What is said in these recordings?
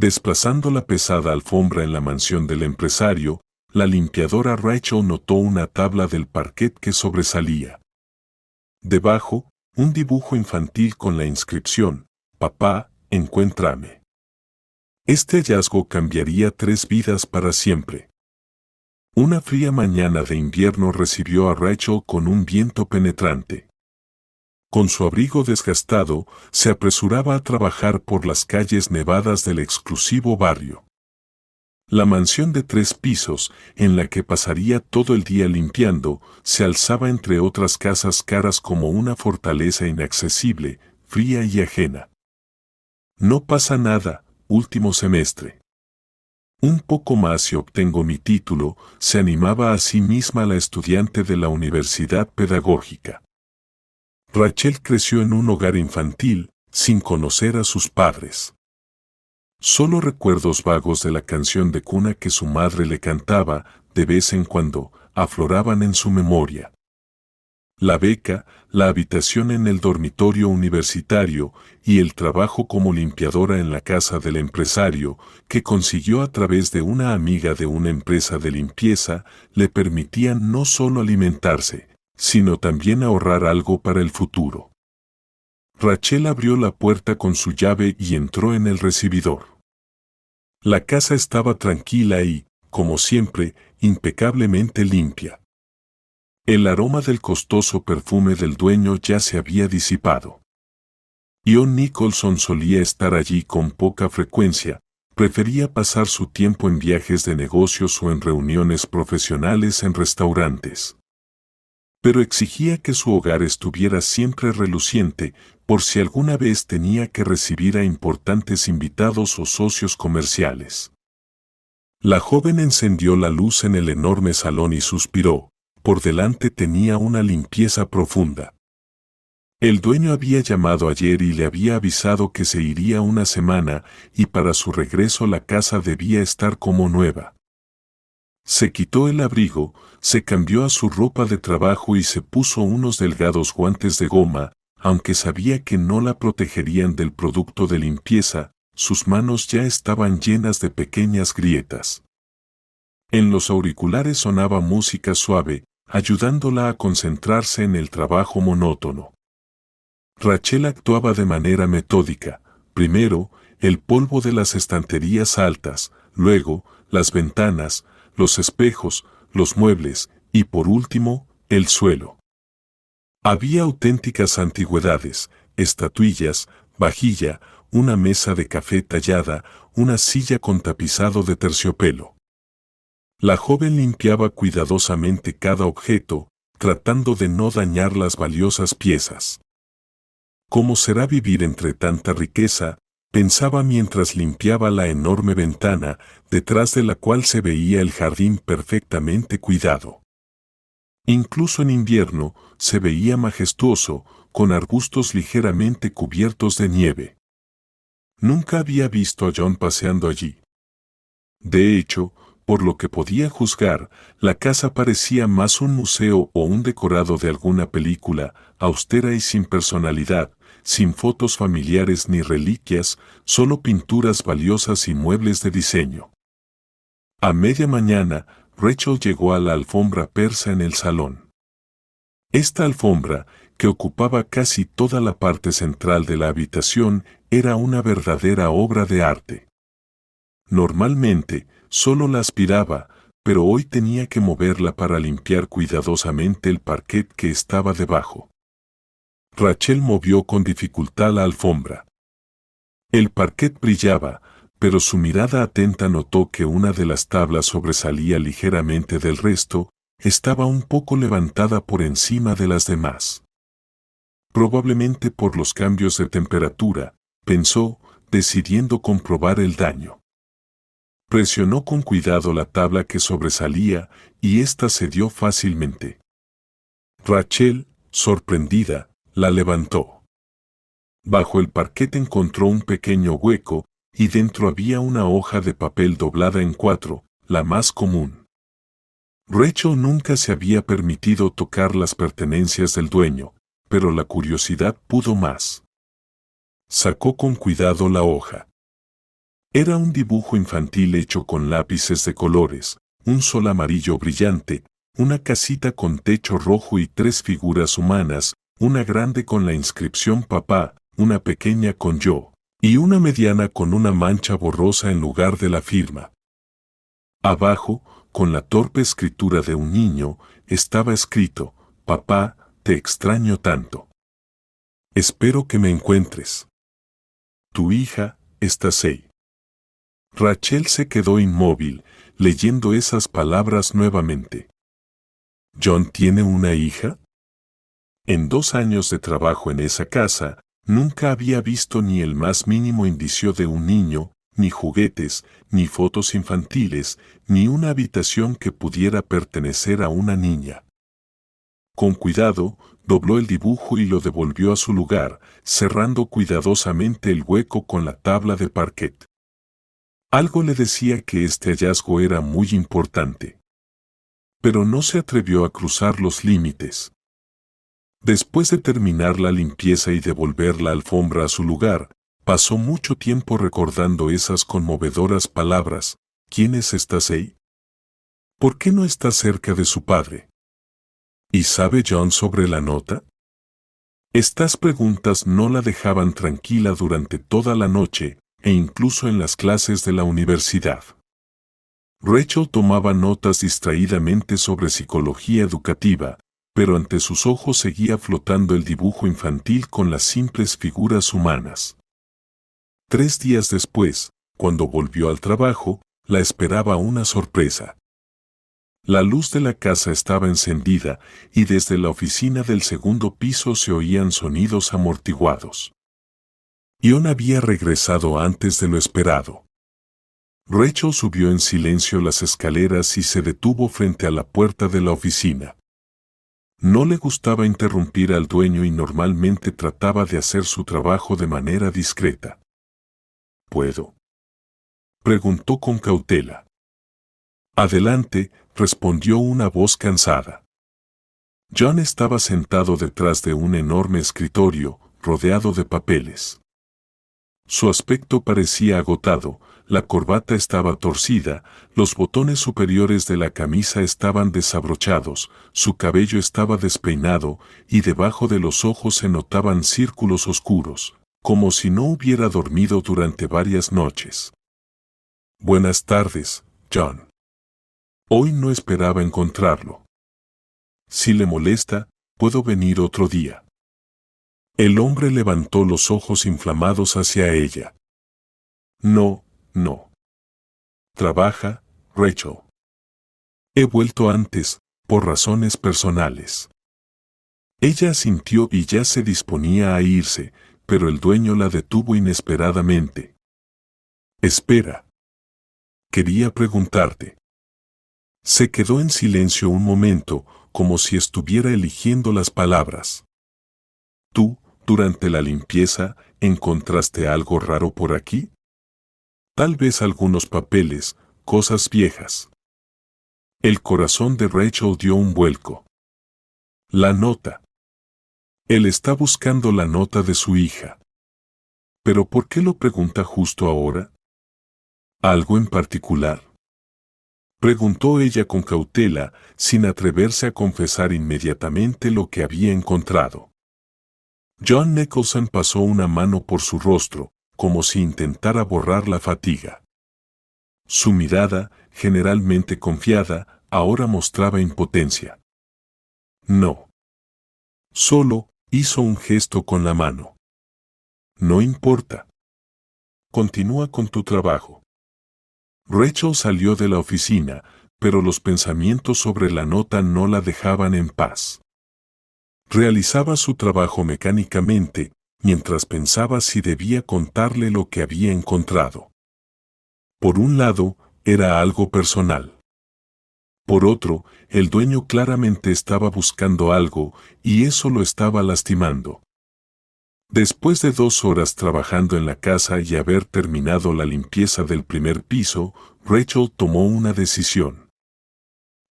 Desplazando la pesada alfombra en la mansión del empresario, la limpiadora Rachel notó una tabla del parquet que sobresalía. Debajo, un dibujo infantil con la inscripción: «Papá, encuéntrame». Este hallazgo cambiaría 3 vidas para siempre. Una fría mañana de invierno recibió a Rachel con un viento penetrante. Con su abrigo desgastado, se apresuraba a trabajar por las calles nevadas del exclusivo barrio. La mansión de 3 pisos, en la que pasaría todo el día limpiando, se alzaba entre otras casas caras como una fortaleza inaccesible, fría y ajena. No pasa nada, último semestre. Un poco más y obtengo mi título, se animaba a sí misma la estudiante de la Universidad Pedagógica. Rachel creció en un hogar infantil, sin conocer a sus padres. Solo recuerdos vagos de la canción de cuna que su madre le cantaba, de vez en cuando, afloraban en su memoria. La beca, la habitación en el dormitorio universitario y el trabajo como limpiadora en la casa del empresario, que consiguió a través de una amiga de una empresa de limpieza, le permitían no solo alimentarse, sino también ahorrar algo para el futuro. Rachel abrió la puerta con su llave y entró en el recibidor. La casa estaba tranquila y, como siempre, impecablemente limpia. El aroma del costoso perfume del dueño ya se había disipado. Ian Nicholson solía estar allí con poca frecuencia, prefería pasar su tiempo en viajes de negocios o en reuniones profesionales en restaurantes. Pero exigía que su hogar estuviera siempre reluciente, por si alguna vez tenía que recibir a importantes invitados o socios comerciales. La joven encendió la luz en el enorme salón y suspiró. Por delante tenía una limpieza profunda. El dueño había llamado ayer y le había avisado que se iría una semana, y para su regreso la casa debía estar como nueva. Se quitó el abrigo, se cambió a su ropa de trabajo y se puso unos delgados guantes de goma, aunque sabía que no la protegerían del producto de limpieza, sus manos ya estaban llenas de pequeñas grietas. En los auriculares sonaba música suave, ayudándola a concentrarse en el trabajo monótono. Rachel actuaba de manera metódica, primero, el polvo de las estanterías altas, luego, las ventanas, los espejos, los muebles, y por último, el suelo. Había auténticas antigüedades, estatuillas, vajilla, una mesa de café tallada, una silla con tapizado de terciopelo. La joven limpiaba cuidadosamente cada objeto, tratando de no dañar las valiosas piezas. ¿Cómo será vivir entre tanta riqueza?, pensaba mientras limpiaba la enorme ventana, detrás de la cual se veía el jardín perfectamente cuidado. Incluso en invierno, se veía majestuoso, con arbustos ligeramente cubiertos de nieve. Nunca había visto a John paseando allí. De hecho, por lo que podía juzgar, la casa parecía más un museo o un decorado de alguna película, austera y sin personalidad, sin fotos familiares ni reliquias, solo pinturas valiosas y muebles de diseño. A media mañana, Rachel llegó a la alfombra persa en el salón. Esta alfombra, que ocupaba casi toda la parte central de la habitación, era una verdadera obra de arte. Normalmente, solo la aspiraba, pero hoy tenía que moverla para limpiar cuidadosamente el parquet que estaba debajo. Rachel movió con dificultad la alfombra. El parquet brillaba, pero su mirada atenta notó que una de las tablas sobresalía ligeramente del resto, estaba un poco levantada por encima de las demás. Probablemente por los cambios de temperatura, pensó, decidiendo comprobar el daño. Presionó con cuidado la tabla que sobresalía y ésta cedió fácilmente. Rachel, sorprendida, la levantó. Bajo el parquet encontró un pequeño hueco y dentro había una hoja de papel doblada en 4, la más común. Rachel nunca se había permitido tocar las pertenencias del dueño, pero la curiosidad pudo más. Sacó con cuidado la hoja. Era un dibujo infantil hecho con lápices de colores, un sol amarillo brillante, una casita con techo rojo y 3 figuras humanas, una grande con la inscripción papá, una pequeña con yo, y una mediana con una mancha borrosa en lugar de la firma. Abajo, con la torpe escritura de un niño, estaba escrito, papá, te extraño tanto. Espero que me encuentres. Tu hija, Stacey. Rachel se quedó inmóvil, leyendo esas palabras nuevamente. ¿John tiene una hija? En 2 años de trabajo en esa casa, nunca había visto ni el más mínimo indicio de un niño, ni juguetes, ni fotos infantiles, ni una habitación que pudiera pertenecer a una niña. Con cuidado, dobló el dibujo y lo devolvió a su lugar, cerrando cuidadosamente el hueco con la tabla de parquet. Algo le decía que este hallazgo era muy importante. Pero no se atrevió a cruzar los límites. Después de terminar la limpieza y devolver la alfombra a su lugar, pasó mucho tiempo recordando esas conmovedoras palabras. ¿Quién es Stacey? ¿Por qué no está cerca de su padre? ¿Y sabe John sobre la nota? Estas preguntas no la dejaban tranquila durante toda la noche, e incluso en las clases de la universidad. Rachel tomaba notas distraídamente sobre psicología educativa, pero ante sus ojos seguía flotando el dibujo infantil con las simples figuras humanas. 3 días después, cuando volvió al trabajo, la esperaba una sorpresa. La luz de la casa estaba encendida y desde la oficina del segundo piso se oían sonidos amortiguados. John había regresado antes de lo esperado. Rachel subió en silencio las escaleras y se detuvo frente a la puerta de la oficina. No le gustaba interrumpir al dueño y normalmente trataba de hacer su trabajo de manera discreta. ¿Puedo?, preguntó con cautela. Adelante, respondió una voz cansada. John estaba sentado detrás de un enorme escritorio, rodeado de papeles. Su aspecto parecía agotado, la corbata estaba torcida, los botones superiores de la camisa estaban desabrochados, su cabello estaba despeinado y debajo de los ojos se notaban círculos oscuros, como si no hubiera dormido durante varias noches. Buenas tardes, John. Hoy no esperaba encontrarlo. Si le molesta, puedo venir otro día. El hombre levantó los ojos inflamados hacia ella. No, no. Trabaja, Rachel. He vuelto antes, por razones personales. Ella asintió y ya se disponía a irse, pero el dueño la detuvo inesperadamente. Espera. Quería preguntarte. Se quedó en silencio un momento, como si estuviera eligiendo las palabras. ¿Tú, durante la limpieza, encontraste algo raro por aquí? Tal vez algunos papeles, cosas viejas. El corazón de Rachel dio un vuelco. La nota. Él está buscando la nota de su hija. ¿Pero por qué lo pregunta justo ahora? ¿Algo en particular?, preguntó ella con cautela, sin atreverse a confesar inmediatamente lo que había encontrado. John Nicholson pasó una mano por su rostro, como si intentara borrar la fatiga. Su mirada, generalmente confiada, ahora mostraba impotencia. No. Solo hizo un gesto con la mano. No importa. Continúa con tu trabajo. Rachel salió de la oficina, pero los pensamientos sobre la nota no la dejaban en paz. Realizaba su trabajo mecánicamente, mientras pensaba si debía contarle lo que había encontrado. Por un lado, era algo personal. Por otro, el dueño claramente estaba buscando algo, y eso lo estaba lastimando. Después de 2 horas trabajando en la casa y haber terminado la limpieza del primer piso, Rachel tomó una decisión.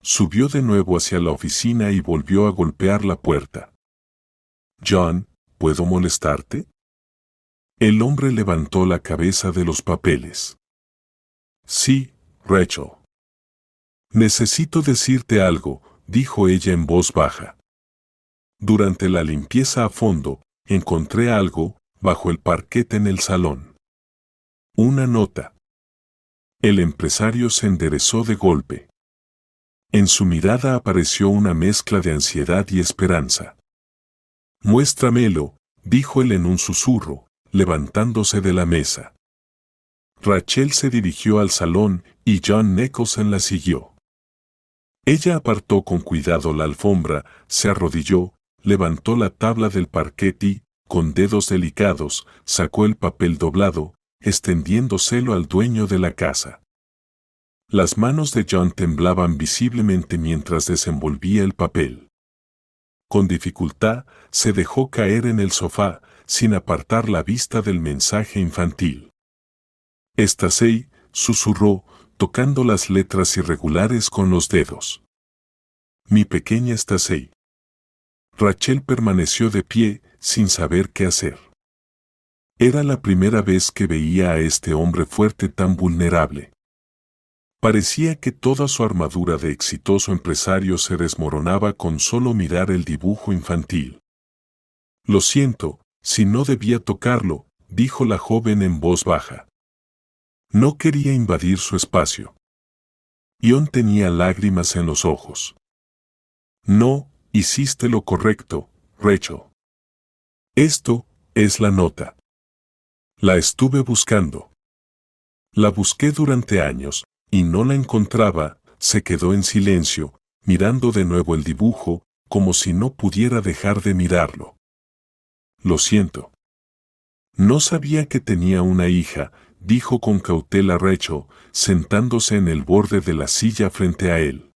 Subió de nuevo hacia la oficina y volvió a golpear la puerta. John, ¿puedo molestarte? El hombre levantó la cabeza de los papeles. Sí, Rachel. Necesito decirte algo, dijo ella en voz baja. Durante la limpieza a fondo, encontré algo, bajo el parquet en el salón. Una nota. El empresario se enderezó de golpe. En su mirada apareció una mezcla de ansiedad y esperanza. Muéstramelo, dijo él en un susurro, levantándose de la mesa. Rachel se dirigió al salón y John Nicholson la siguió. Ella apartó con cuidado la alfombra, se arrodilló, levantó la tabla del parquet y, con dedos delicados, sacó el papel doblado, extendiéndoselo al dueño de la casa. Las manos de John temblaban visiblemente mientras desenvolvía el papel. Con dificultad, se dejó caer en el sofá, sin apartar la vista del mensaje infantil. «Stacey», susurró, tocando las letras irregulares con los dedos. «Mi pequeña Stacey». Rachel permaneció de pie, sin saber qué hacer. Era la primera vez que veía a este hombre fuerte tan vulnerable. Parecía que toda su armadura de exitoso empresario se desmoronaba con solo mirar el dibujo infantil. «Lo siento, si no debía tocarlo», dijo la joven en voz baja. No quería invadir su espacio. John tenía lágrimas en los ojos. «No, hiciste lo correcto, Rachel. Esto es la nota. La estuve buscando. La busqué durante años, y no la encontraba». Se quedó en silencio, mirando de nuevo el dibujo, como si no pudiera dejar de mirarlo. «Lo siento. No sabía que tenía una hija», dijo con cautela Rachel, sentándose en el borde de la silla frente a él.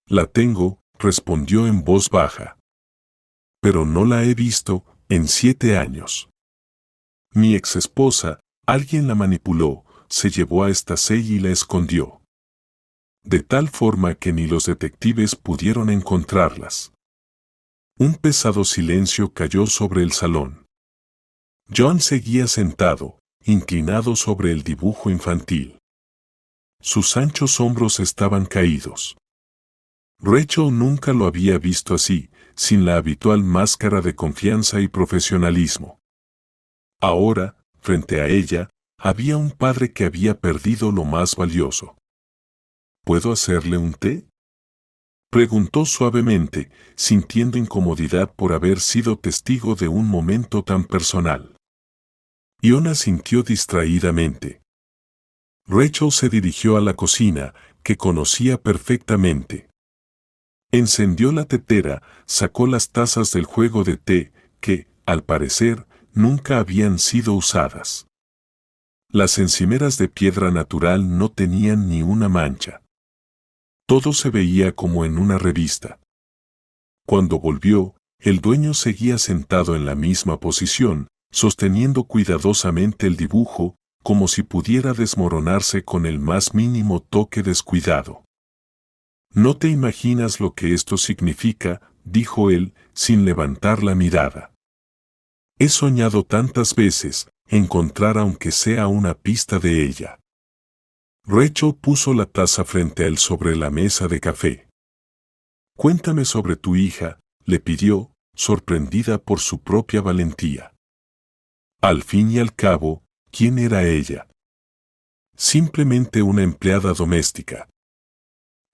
«La tengo», respondió en voz baja. «Pero no la he visto en 7 años. Mi exesposa, alguien la manipuló, se llevó a Stacey y la escondió. De tal forma que ni los detectives pudieron encontrarlas». Un pesado silencio cayó sobre el salón. John seguía sentado, inclinado sobre el dibujo infantil. Sus anchos hombros estaban caídos. Rachel nunca lo había visto así, sin la habitual máscara de confianza y profesionalismo. Ahora, frente a ella, había un padre que había perdido lo más valioso. «¿Puedo hacerle un té?», preguntó suavemente, sintiendo incomodidad por haber sido testigo de un momento tan personal. John asintió distraídamente. Rachel se dirigió a la cocina, que conocía perfectamente. Encendió la tetera, sacó las tazas del juego de té, que, al parecer, nunca habían sido usadas. Las encimeras de piedra natural no tenían ni una mancha. Todo se veía como en una revista. Cuando volvió, el dueño seguía sentado en la misma posición, sosteniendo cuidadosamente el dibujo, como si pudiera desmoronarse con el más mínimo toque descuidado. «No te imaginas lo que esto significa», dijo él, sin levantar la mirada. «He soñado tantas veces encontrar aunque sea una pista de ella». Rachel puso la taza frente a él sobre la mesa de café. «Cuéntame sobre tu hija», le pidió, sorprendida por su propia valentía. Al fin y al cabo, ¿quién era ella? Simplemente una empleada doméstica.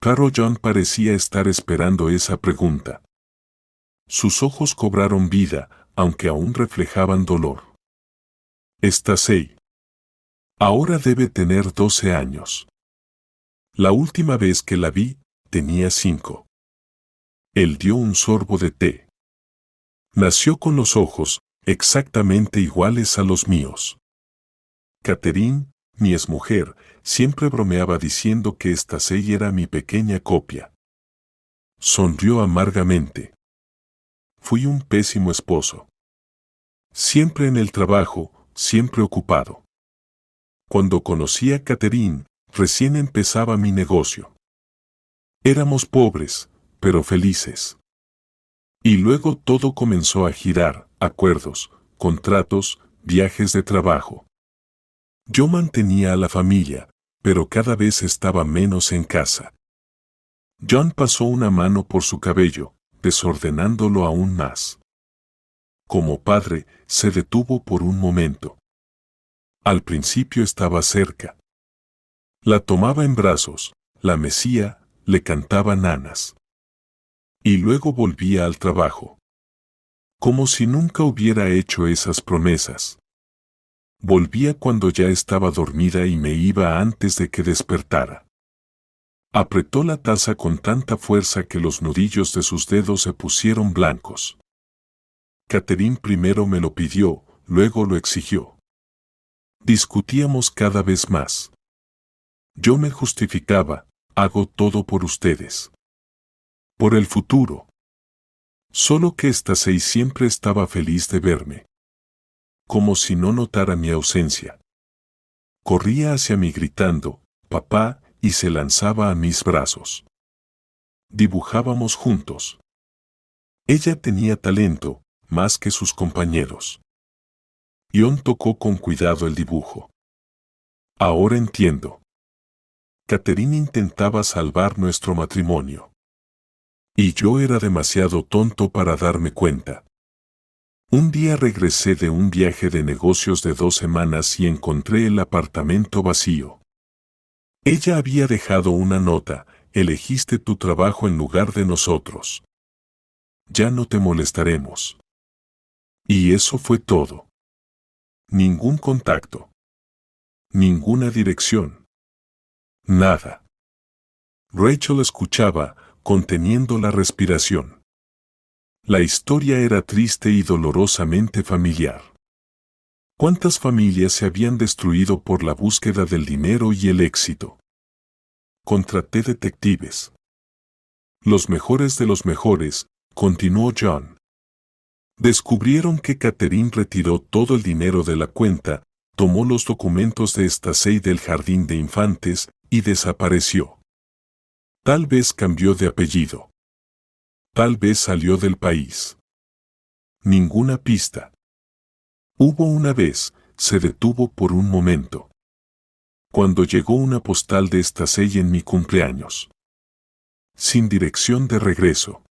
Claro, John parecía estar esperando esa pregunta. Sus ojos cobraron vida, aunque aún reflejaban dolor. «Stacey. Ahora debe tener 12 años. La última vez que la vi, tenía 5. Él dio un sorbo de té. «Nació con los ojos exactamente iguales a los míos. Catherine, mi exmujer, siempre bromeaba diciendo que Stacey era mi pequeña copia». Sonrió amargamente. «Fui un pésimo esposo. Siempre en el trabajo, siempre ocupado. Cuando conocí a Catherine, recién empezaba mi negocio. Éramos pobres, pero felices. Y luego todo comenzó a girar, acuerdos, contratos, viajes de trabajo. Yo mantenía a la familia, pero cada vez estaba menos en casa. John pasó una mano por su cabello, desordenándolo aún más. Como padre, se detuvo por un momento. Al principio estaba cerca. La tomaba en brazos, la mecía, le cantaba nanas. Y luego volvía al trabajo. Como si nunca hubiera hecho esas promesas. Volvía cuando ya estaba dormida y me iba antes de que despertara. Apretó la taza con tanta fuerza que los nudillos de sus dedos se pusieron blancos. Catherine primero me lo pidió, luego lo exigió. Discutíamos cada vez más. Yo me justificaba, hago todo por ustedes. Por el futuro. Solo que Stacey siempre estaba feliz de verme. Como si no notara mi ausencia. Corría hacia mí gritando, papá, y se lanzaba a mis brazos. Dibujábamos juntos. Ella tenía talento, más que sus compañeros. John tocó con cuidado el dibujo. Ahora entiendo. Catherine intentaba salvar nuestro matrimonio. Y yo era demasiado tonto para darme cuenta. Un día regresé de un viaje de negocios de 2 semanas y encontré el apartamento vacío. Ella había dejado una nota, elegiste tu trabajo en lugar de nosotros. Ya no te molestaremos. Y eso fue todo. Ningún contacto. Ninguna dirección. Nada. Rachel escuchaba, conteniendo la respiración. La historia era triste y dolorosamente familiar. ¿Cuántas familias se habían destruido por la búsqueda del dinero y el éxito? Contraté detectives. Los mejores de los mejores, continuó John. Descubrieron que Catherine retiró todo el dinero de la cuenta, tomó los documentos de Stacey del jardín de infantes y desapareció. Tal vez cambió de apellido. Tal vez salió del país. Ninguna pista. Hubo una vez, se detuvo por un momento. Cuando llegó una postal de Stacey en mi cumpleaños. Sin dirección de regreso.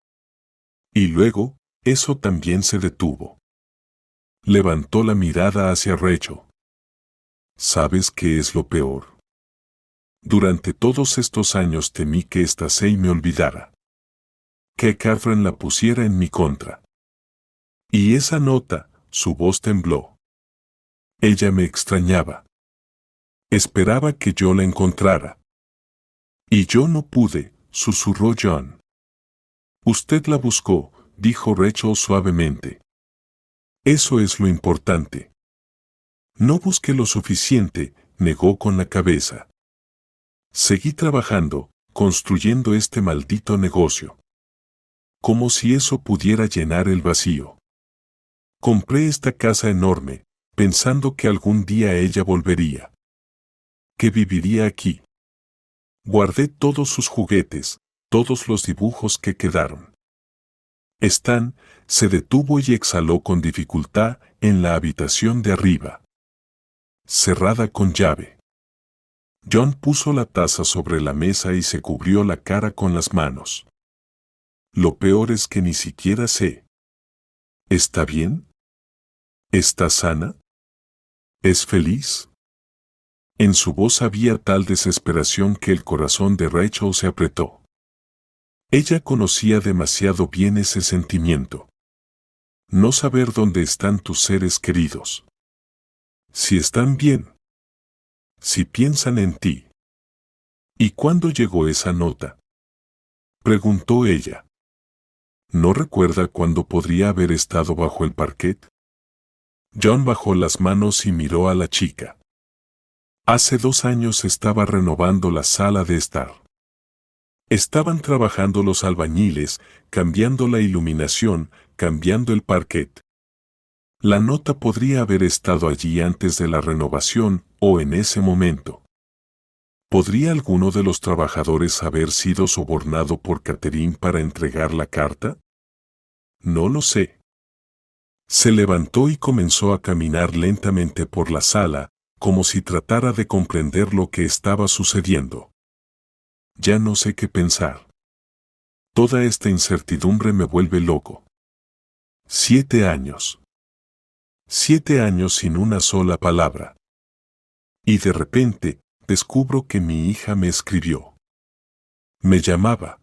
Y luego, eso también se detuvo. Levantó la mirada hacia Rachel. ¿Sabes qué es lo peor? Durante todos estos años temí que Stacey me olvidara. Que Catherine la pusiera en mi contra. Y esa nota, su voz tembló. Ella me extrañaba. Esperaba que yo la encontrara. Y yo no pude, susurró John. Usted la buscó, dijo Rachel suavemente. Eso es lo importante. No busqué lo suficiente, negó con la cabeza. Seguí trabajando, construyendo este maldito negocio. Como si eso pudiera llenar el vacío. Compré esta casa enorme, pensando que algún día ella volvería. Que viviría aquí. Guardé todos sus juguetes, todos los dibujos que quedaron. Stan se detuvo y exhaló con dificultad en la habitación de arriba. Cerrada con llave. John puso la taza sobre la mesa y se cubrió la cara con las manos. Lo peor es que ni siquiera sé. ¿Está bien? ¿Está sana? ¿Es feliz? En su voz había tal desesperación que el corazón de Rachel se apretó. Ella conocía demasiado bien ese sentimiento. No saber dónde están tus seres queridos. Si están bien. Si piensan en ti. ¿Y cuándo llegó esa nota? Preguntó ella. ¿No recuerda cuándo podría haber estado bajo el parquet? John bajó las manos y miró a la chica. Hace 2 años estaba renovando la sala de estar. Estaban trabajando los albañiles, cambiando la iluminación, cambiando el parquet. La nota podría haber estado allí antes de la renovación o en ese momento. ¿Podría alguno de los trabajadores haber sido sobornado por Catherine para entregar la carta? No lo sé. Se levantó y comenzó a caminar lentamente por la sala, como si tratara de comprender lo que estaba sucediendo. Ya no sé qué pensar. Toda esta incertidumbre me vuelve loco. 7 años. 7 años sin una sola palabra. Y de repente, descubro que mi hija me escribió. Me llamaba.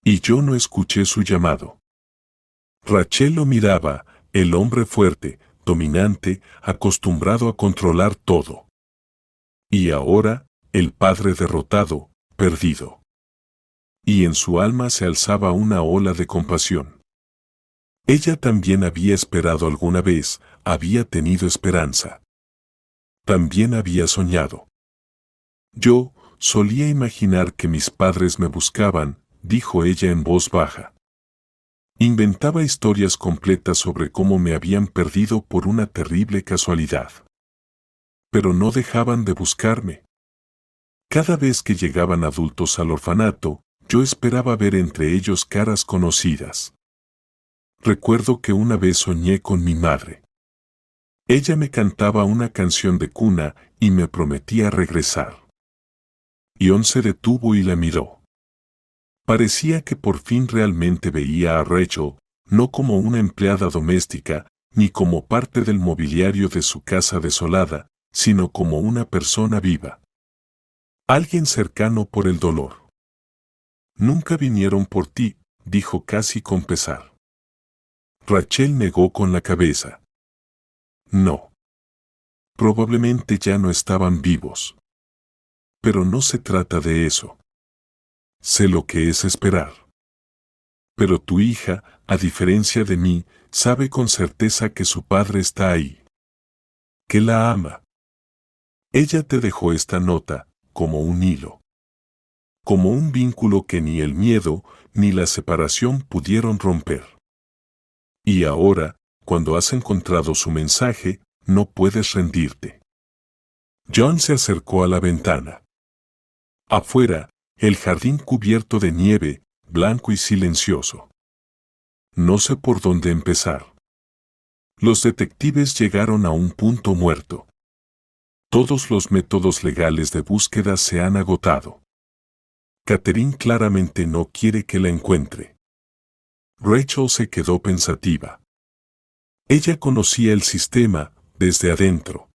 Y yo no escuché su llamado. Rachel lo miraba, el hombre fuerte, dominante, acostumbrado a controlar todo. Y ahora, el padre derrotado, perdido. Y en su alma se alzaba una ola de compasión. Ella también había esperado alguna vez, había tenido esperanza. También había soñado. Yo solía imaginar que mis padres me buscaban, dijo ella en voz baja. Inventaba historias completas sobre cómo me habían perdido por una terrible casualidad. Pero no dejaban de buscarme. Cada vez que llegaban adultos al orfanato, yo esperaba ver entre ellos caras conocidas. Recuerdo que una vez soñé con mi madre. Ella me cantaba una canción de cuna y me prometía regresar. Ion se detuvo y la miró. Parecía que por fin realmente veía a Rachel, no como una empleada doméstica, ni como parte del mobiliario de su casa desolada, sino como una persona viva. Alguien cercano por el dolor. Nunca vinieron por ti, dijo casi con pesar. Rachel negó con la cabeza. No. Probablemente ya no estaban vivos. Pero no se trata de eso. Sé lo que es esperar. Pero tu hija, a diferencia de mí, sabe con certeza que su padre está ahí. Que la ama. Ella te dejó esta nota, como un hilo. Como un vínculo que ni el miedo, ni la separación pudieron romper. Y ahora, cuando has encontrado su mensaje, no puedes rendirte. John se acercó a la ventana. Afuera, el jardín cubierto de nieve, blanco y silencioso. No sé por dónde empezar. Los detectives llegaron a un punto muerto. Todos los métodos legales de búsqueda se han agotado. Catherine claramente no quiere que la encuentre. Rachel se quedó pensativa. Ella conocía el sistema desde adentro.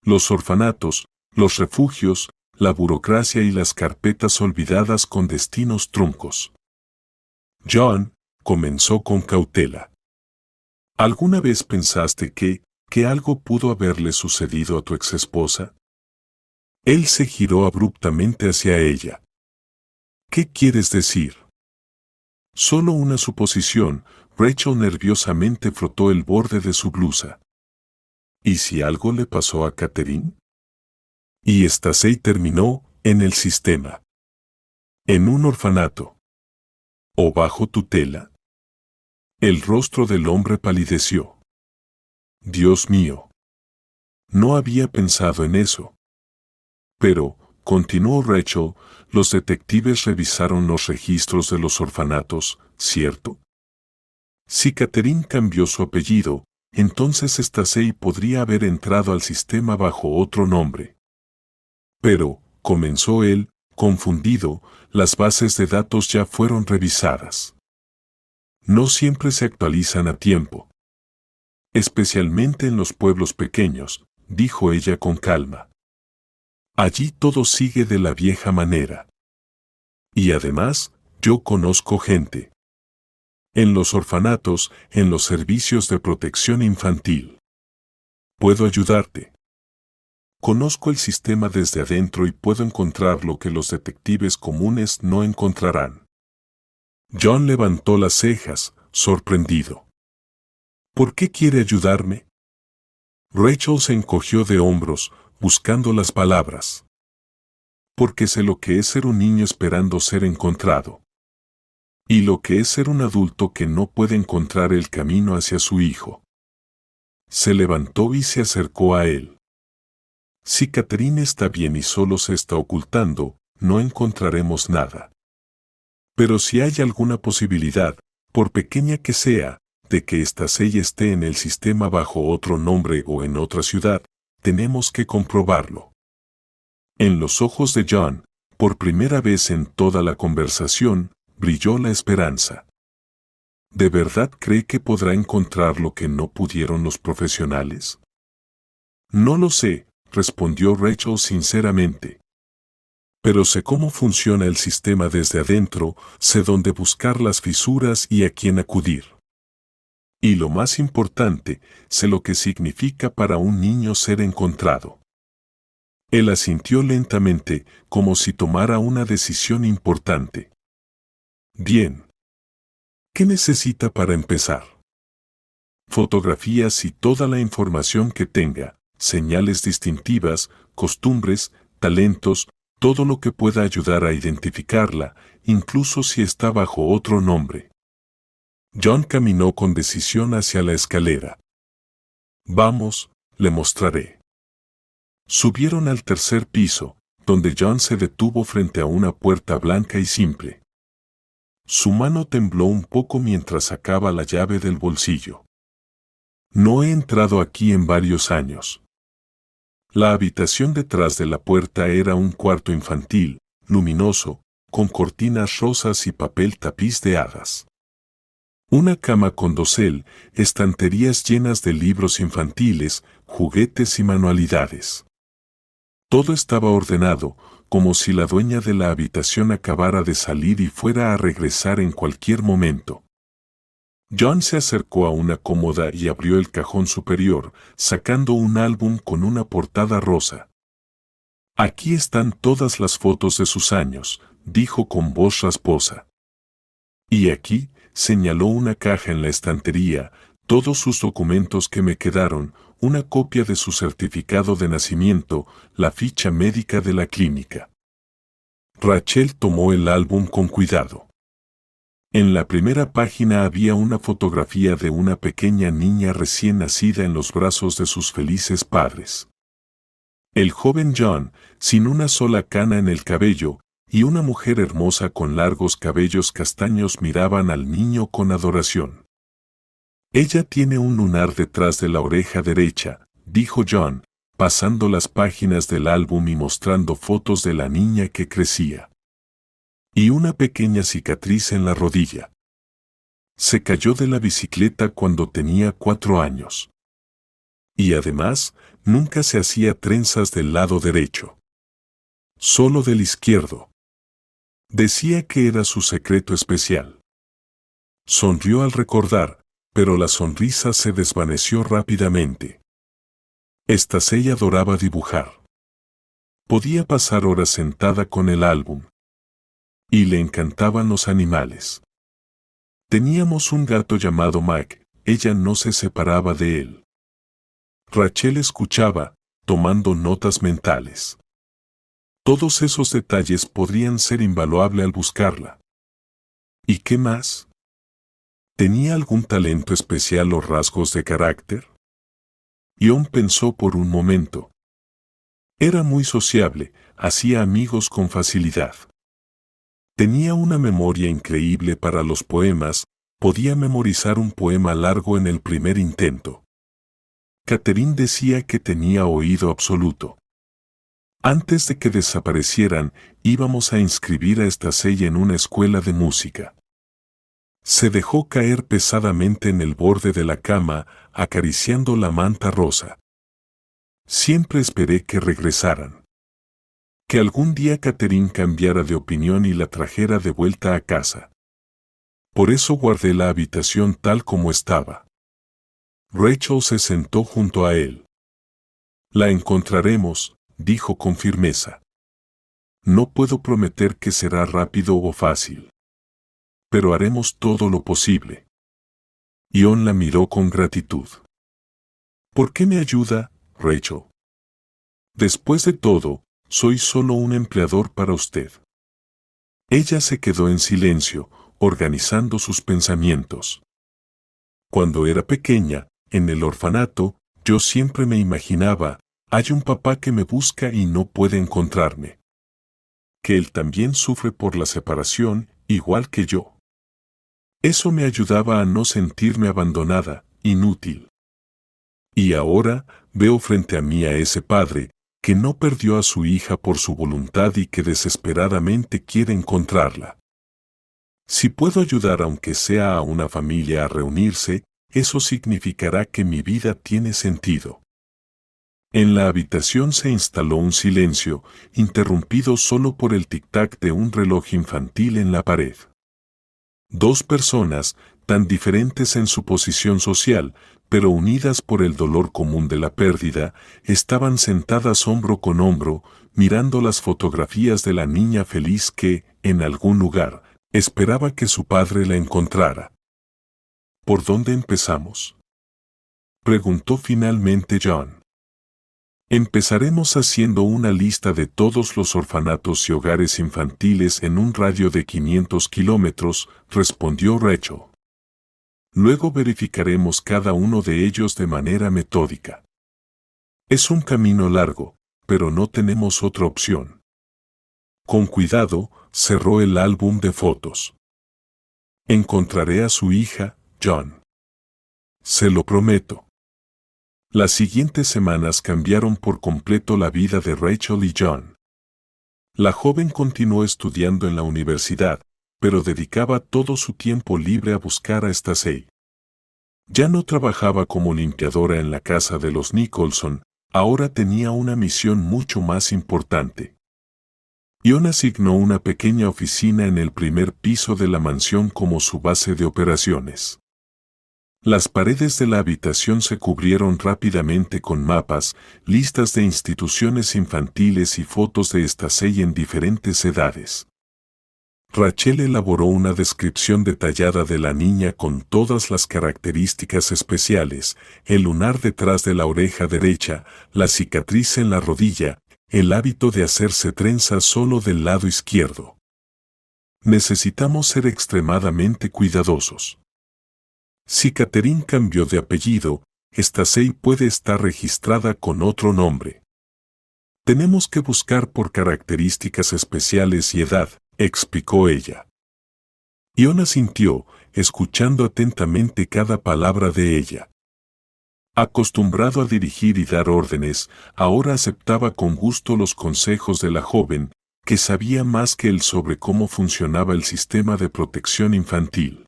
Los orfanatos, los refugios, la burocracia y las carpetas olvidadas con destinos truncos. John comenzó con cautela. ¿Alguna vez pensaste que algo pudo haberle sucedido a tu exesposa? Él se giró abruptamente hacia ella. ¿Qué quieres decir? Solo una suposición. Rachel nerviosamente frotó el borde de su blusa. ¿Y si algo le pasó a Catherine? Y Stacey terminó en el sistema. En un orfanato. ¿O bajo tutela? El rostro del hombre palideció. Dios mío. No había pensado en eso. Pero, continuó Rachel, los detectives revisaron los registros de los orfanatos, ¿cierto? Si Catherine cambió su apellido, entonces Stacey podría haber entrado al sistema bajo otro nombre. Pero, comenzó él, confundido, las bases de datos ya fueron revisadas. No siempre se actualizan a tiempo. Especialmente en los pueblos pequeños, dijo ella con calma. Allí todo sigue de la vieja manera. Y además, yo conozco gente. En los orfanatos, en los servicios de protección infantil. Puedo ayudarte. Conozco el sistema desde adentro y puedo encontrar lo que los detectives comunes no encontrarán. John levantó las cejas, sorprendido. ¿Por qué quiere ayudarme? Rachel se encogió de hombros, buscando las palabras. Porque sé lo que es ser un niño esperando ser encontrado. Y lo que es ser un adulto que no puede encontrar el camino hacia su hijo. Se levantó y se acercó a él. Si Catherine está bien y solo se está ocultando, no encontraremos nada. Pero si hay alguna posibilidad, por pequeña que sea, de que Stacey esté en el sistema bajo otro nombre o en otra ciudad, tenemos que comprobarlo. En los ojos de John, por primera vez en toda la conversación, brilló la esperanza. ¿De verdad cree que podrá encontrar lo que no pudieron los profesionales? No lo sé, respondió Rachel sinceramente. Pero sé cómo funciona el sistema desde adentro, sé dónde buscar las fisuras y a quién acudir. Y lo más importante, sé lo que significa para un niño ser encontrado. Él asintió lentamente, como si tomara una decisión importante. Bien. ¿Qué necesita para empezar? Fotografías y toda la información que tenga, señales distintivas, costumbres, talentos, todo lo que pueda ayudar a identificarla, incluso si está bajo otro nombre. John caminó con decisión hacia la escalera. Vamos, le mostraré. Subieron al tercer piso, donde John se detuvo frente a una puerta blanca y simple. Su mano tembló un poco mientras sacaba la llave del bolsillo. No he entrado aquí en varios años. La habitación detrás de la puerta era un cuarto infantil, luminoso, con cortinas rosas y papel tapiz de hadas. Una cama con dosel, estanterías llenas de libros infantiles, juguetes y manualidades. Todo estaba ordenado, como si la dueña de la habitación acabara de salir y fuera a regresar en cualquier momento. John se acercó a una cómoda y abrió el cajón superior, sacando un álbum con una portada rosa. Aquí están todas las fotos de sus años, dijo con voz rasposa. Y aquí, señaló una caja en la estantería, todos sus documentos que me quedaron, una copia de su certificado de nacimiento, la ficha médica de la clínica. Rachel tomó el álbum con cuidado. En la primera página había una fotografía de una pequeña niña recién nacida en los brazos de sus felices padres. El joven John, sin una sola cana en el cabello, y una mujer hermosa con largos cabellos castaños miraban al niño con adoración. Ella tiene un lunar detrás de la oreja derecha, dijo John, pasando las páginas del álbum y mostrando fotos de la niña que crecía. Y una pequeña cicatriz en la rodilla. Se cayó de la bicicleta cuando tenía 4 años. Y además, nunca se hacía trenzas del lado derecho. Solo del izquierdo. Decía que era su secreto especial. Sonrió al recordar, pero la sonrisa se desvaneció rápidamente. Ella adoraba dibujar. Podía pasar horas sentada con el álbum. Y le encantaban los animales. Teníamos un gato llamado Mac, ella no se separaba de él. Rachel escuchaba, tomando notas mentales. Todos esos detalles podrían ser invaluables al buscarla. ¿Y qué más? ¿Tenía algún talento especial o rasgos de carácter? John pensó por un momento. Era muy sociable, hacía amigos con facilidad. Tenía una memoria increíble para los poemas, podía memorizar un poema largo en el primer intento. Catherine decía que tenía oído absoluto. Antes de que desaparecieran, íbamos a inscribir a ella en una escuela de música. Se dejó caer pesadamente en el borde de la cama, acariciando la manta rosa. Siempre esperé que regresaran. Que algún día Catherine cambiara de opinión y la trajera de vuelta a casa. Por eso guardé la habitación tal como estaba. Rachel se sentó junto a él. La encontraremos, dijo con firmeza. No puedo prometer que será rápido o fácil. Pero haremos todo lo posible. John la miró con gratitud. ¿Por qué me ayuda, Rachel? Después de todo, soy solo un empleador para usted. Ella se quedó en silencio, organizando sus pensamientos. Cuando era pequeña, en el orfanato, yo siempre me imaginaba, hay un papá que me busca y no puede encontrarme. Que él también sufre por la separación, igual que yo. Eso me ayudaba a no sentirme abandonada, inútil. Y ahora, veo frente a mí a ese padre que no perdió a su hija por su voluntad y que desesperadamente quiere encontrarla. Si puedo ayudar aunque sea a una familia a reunirse, eso significará que mi vida tiene sentido. En la habitación se instaló un silencio, interrumpido solo por el tic-tac de un reloj infantil en la pared. Dos personas, tan diferentes en su posición social, pero unidas por el dolor común de la pérdida, estaban sentadas hombro con hombro, mirando las fotografías de la niña feliz que, en algún lugar, esperaba que su padre la encontrara. ¿Por dónde empezamos?, preguntó finalmente John. Empezaremos haciendo una lista de todos los orfanatos y hogares infantiles en un radio de 500 kilómetros, respondió Rachel. Luego verificaremos cada uno de ellos de manera metódica. Es un camino largo, pero no tenemos otra opción. Con cuidado, cerró el álbum de fotos. Encontraré a su hija, John. Se lo prometo. Las siguientes semanas cambiaron por completo la vida de Rachel y John. La joven continuó estudiando en la universidad, pero dedicaba todo su tiempo libre a buscar a Stacey. Ya no trabajaba como limpiadora en la casa de los Nicholson, ahora tenía una misión mucho más importante. Ion asignó una pequeña oficina en el primer piso de la mansión como su base de operaciones. Las paredes de la habitación se cubrieron rápidamente con mapas, listas de instituciones infantiles y fotos de Stacey en diferentes edades. Rachel elaboró una descripción detallada de la niña con todas las características especiales: el lunar detrás de la oreja derecha, la cicatriz en la rodilla, el hábito de hacerse trenzas solo del lado izquierdo. Necesitamos ser extremadamente cuidadosos. Si Catherine cambió de apellido, Stacey puede estar registrada con otro nombre. Tenemos que buscar por características especiales y edad, explicó ella. Ion asintió, escuchando atentamente cada palabra de ella. Acostumbrado a dirigir y dar órdenes, ahora aceptaba con gusto los consejos de la joven, que sabía más que él sobre cómo funcionaba el sistema de protección infantil.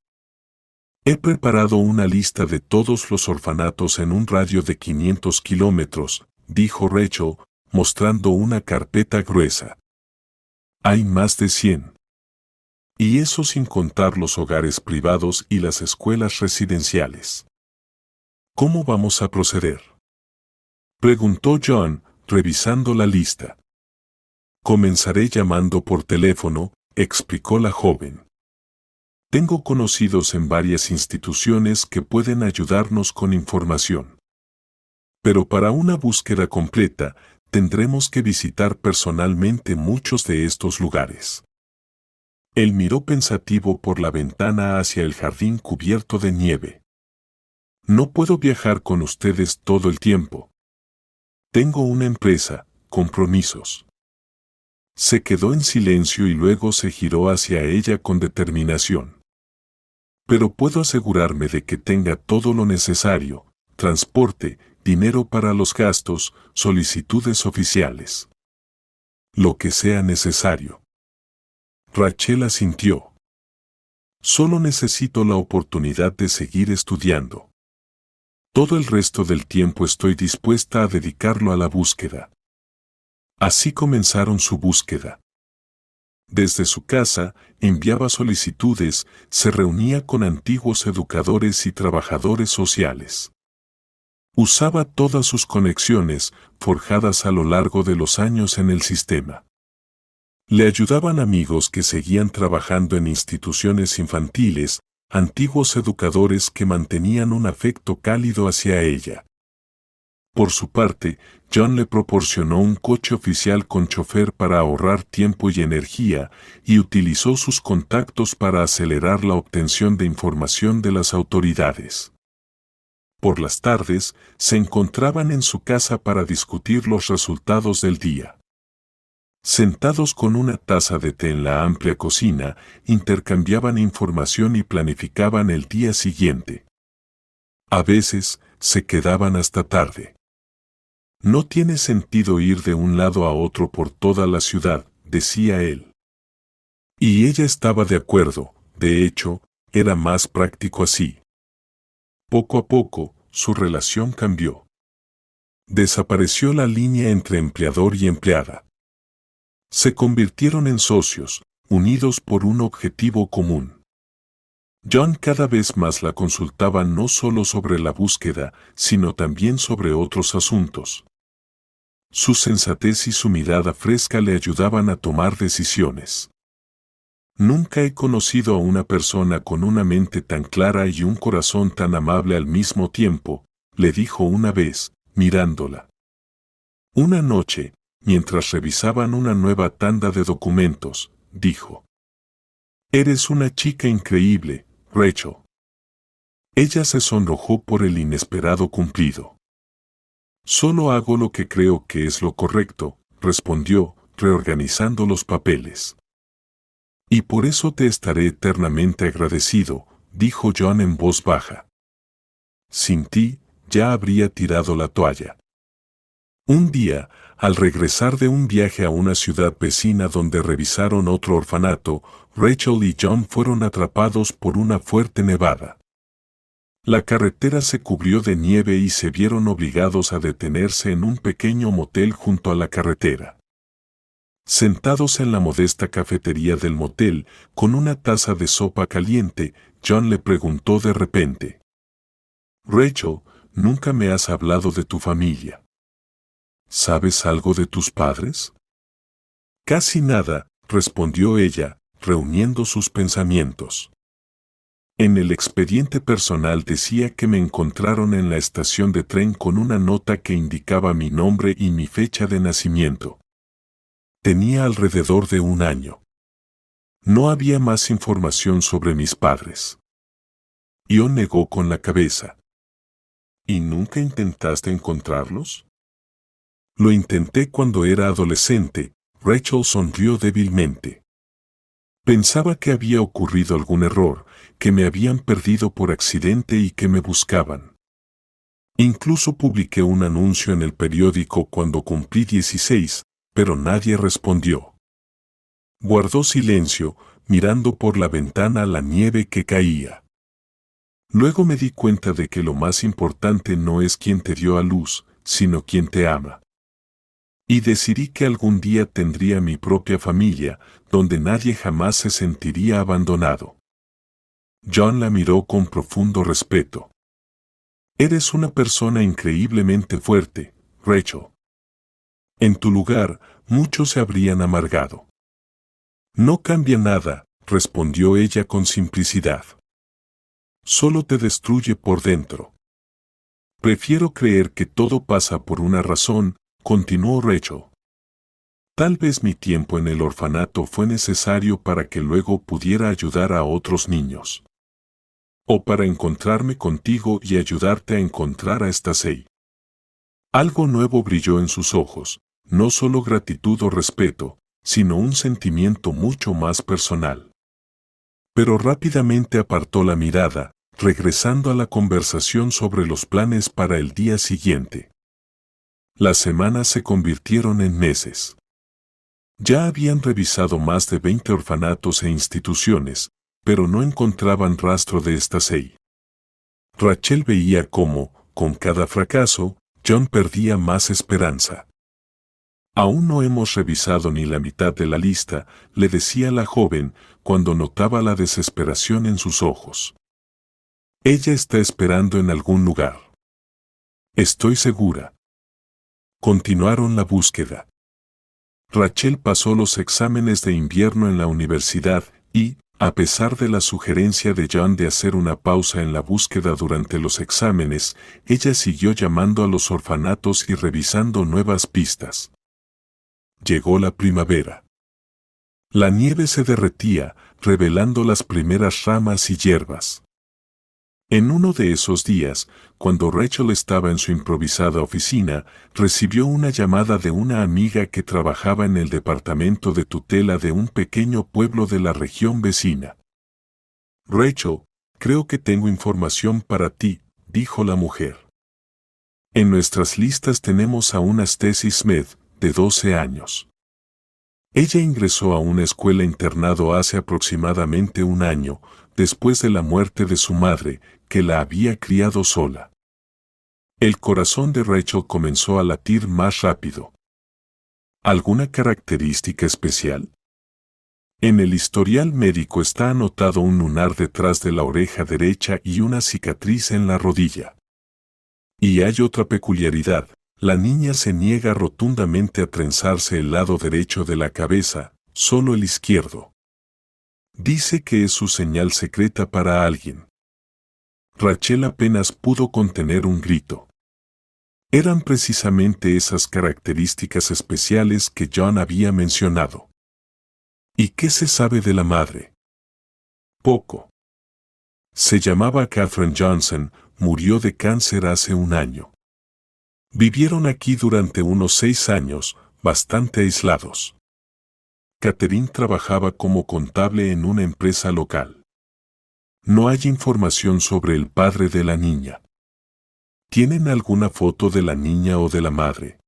He preparado una lista de todos los orfanatos en un radio de 500 kilómetros, dijo Rachel, mostrando una carpeta gruesa. Hay más de 100. Y eso sin contar los hogares privados y las escuelas residenciales. ¿Cómo vamos a proceder?, preguntó John, revisando la lista. Comenzaré llamando por teléfono, explicó la joven. Tengo conocidos en varias instituciones que pueden ayudarnos con información. Pero para una búsqueda completa, tendremos que visitar personalmente muchos de estos lugares. Él miró pensativo por la ventana hacia el jardín cubierto de nieve. No puedo viajar con ustedes todo el tiempo. Tengo una empresa, compromisos. Se quedó en silencio y luego se giró hacia ella con determinación. Pero puedo asegurarme de que tenga todo lo necesario: transporte, dinero para los gastos, solicitudes oficiales. Lo que sea necesario. Rachel asintió. Solo necesito la oportunidad de seguir estudiando. Todo el resto del tiempo estoy dispuesta a dedicarlo a la búsqueda. Así comenzaron su búsqueda. Desde su casa, enviaba solicitudes, se reunía con antiguos educadores y trabajadores sociales. Usaba todas sus conexiones, forjadas a lo largo de los años en el sistema. Le ayudaban amigos que seguían trabajando en instituciones infantiles, antiguos educadores que mantenían un afecto cálido hacia ella. Por su parte, John le proporcionó un coche oficial con chofer para ahorrar tiempo y energía, y utilizó sus contactos para acelerar la obtención de información de las autoridades. Por las tardes, se encontraban en su casa para discutir los resultados del día. Sentados con una taza de té en la amplia cocina, intercambiaban información y planificaban el día siguiente. A veces, se quedaban hasta tarde. No tiene sentido ir de un lado a otro por toda la ciudad, decía él. Y ella estaba de acuerdo, de hecho, era más práctico así. Poco a poco, su relación cambió. Desapareció la línea entre empleador y empleada. Se convirtieron en socios, unidos por un objetivo común. John cada vez más la consultaba no solo sobre la búsqueda, sino también sobre otros asuntos. Su sensatez y su mirada fresca le ayudaban a tomar decisiones. Nunca he conocido a una persona con una mente tan clara y un corazón tan amable al mismo tiempo, le dijo una vez, mirándola. Una noche, mientras revisaban una nueva tanda de documentos, dijo: «Eres una chica increíble, Rachel». Ella se sonrojó por el inesperado cumplido. «Solo hago lo que creo que es lo correcto», respondió, reorganizando los papeles. «Y por eso te estaré eternamente agradecido», dijo John en voz baja. «Sin ti, ya habría tirado la toalla». Un día, al regresar de un viaje a una ciudad vecina donde revisaron otro orfanato, Rachel y John fueron atrapados por una fuerte nevada. La carretera se cubrió de nieve y se vieron obligados a detenerse en un pequeño motel junto a la carretera. Sentados en la modesta cafetería del motel, con una taza de sopa caliente, John le preguntó de repente: «Rachel, nunca me has hablado de tu familia. ¿Sabes algo de tus padres?». «Casi nada», respondió ella, reuniendo sus pensamientos. En el expediente personal decía que me encontraron en la estación de tren con una nota que indicaba mi nombre y mi fecha de nacimiento. Tenía alrededor de 1 año. No había más información sobre mis padres. Yo negó con la cabeza. «¿Y nunca intentaste encontrarlos?». «Lo intenté cuando era adolescente», Rachel sonrió débilmente. «Pensaba que había ocurrido algún error, que me habían perdido por accidente y que me buscaban. Incluso publiqué un anuncio en el periódico cuando cumplí 16, pero nadie respondió». Guardó silencio, mirando por la ventana la nieve que caía. «Luego me di cuenta de que lo más importante no es quien te dio a luz, sino quien te ama. Y decidí que algún día tendría mi propia familia, donde nadie jamás se sentiría abandonado». John la miró con profundo respeto. «Eres una persona increíblemente fuerte, Rachel. En tu lugar, muchos se habrían amargado». «No cambia nada», respondió ella con simplicidad. «Solo te destruye por dentro». «Prefiero creer que todo pasa por una razón», continuó Rachel. «Tal vez mi tiempo en el orfanato fue necesario para que luego pudiera ayudar a otros niños. O para encontrarme contigo y ayudarte a encontrar a Stacey». Algo nuevo brilló en sus ojos, no solo gratitud o respeto, sino un sentimiento mucho más personal. Pero rápidamente apartó la mirada, regresando a la conversación sobre los planes para el día siguiente. Las semanas se convirtieron en meses. Ya habían revisado más de 20 orfanatos e instituciones, pero no encontraban rastro de Stacey. Rachel veía cómo, con cada fracaso, John perdía más esperanza. «Aún no hemos revisado ni la mitad de la lista», le decía la joven, cuando notaba la desesperación en sus ojos. «Ella está esperando en algún lugar. Estoy segura». Continuaron la búsqueda. Rachel pasó los exámenes de invierno en la universidad y, a pesar de la sugerencia de John de hacer una pausa en la búsqueda durante los exámenes, ella siguió llamando a los orfanatos y revisando nuevas pistas. Llegó la primavera. La nieve se derretía, revelando las primeras ramas y hierbas. En uno de esos días, cuando Rachel estaba en su improvisada oficina, recibió una llamada de una amiga que trabajaba en el departamento de tutela de un pequeño pueblo de la región vecina. «Rachel, creo que tengo información para ti», dijo la mujer. En nuestras listas tenemos a una Stacy Smith, de 12 años. Ella ingresó a una escuela internado hace aproximadamente un año, después de la muerte de su madre, que la había criado sola. El corazón de Rachel comenzó a latir más rápido. ¿Alguna característica especial? En el historial médico está anotado un lunar detrás de la oreja derecha y una cicatriz en la rodilla. Y hay otra peculiaridad, la niña se niega rotundamente a trenzarse el lado derecho de la cabeza, solo el izquierdo. Dice que es su señal secreta para alguien. Rachel apenas pudo contener un grito. Eran precisamente esas características especiales que John había mencionado. ¿Y qué se sabe de la madre? Poco. Se llamaba Katherine Johnson, murió de cáncer hace un año. Vivieron aquí durante unos 6 años, bastante aislados. Catherine trabajaba como contable en una empresa local. No hay información sobre el padre de la niña. ¿Tienen alguna foto de la niña o de la madre?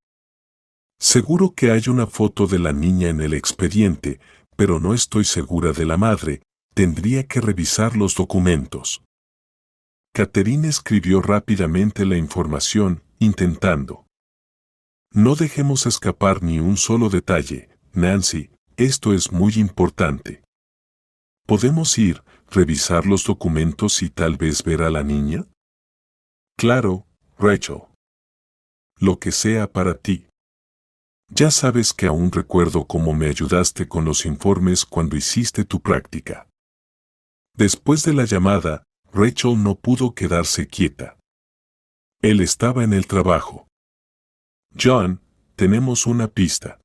Seguro que hay una foto de la niña en el expediente, pero no estoy segura de la madre, tendría que revisar los documentos. Catherine escribió rápidamente la información, intentando. No dejemos escapar ni un solo detalle, Nancy, esto es muy importante. ¿Podemos ir, revisar los documentos y tal vez ver a la niña? Claro, Rachel. Lo que sea para ti. Ya sabes que aún recuerdo cómo me ayudaste con los informes cuando hiciste tu práctica. Después de la llamada, Rachel no pudo quedarse quieta. Él estaba en el trabajo. John, tenemos una pista.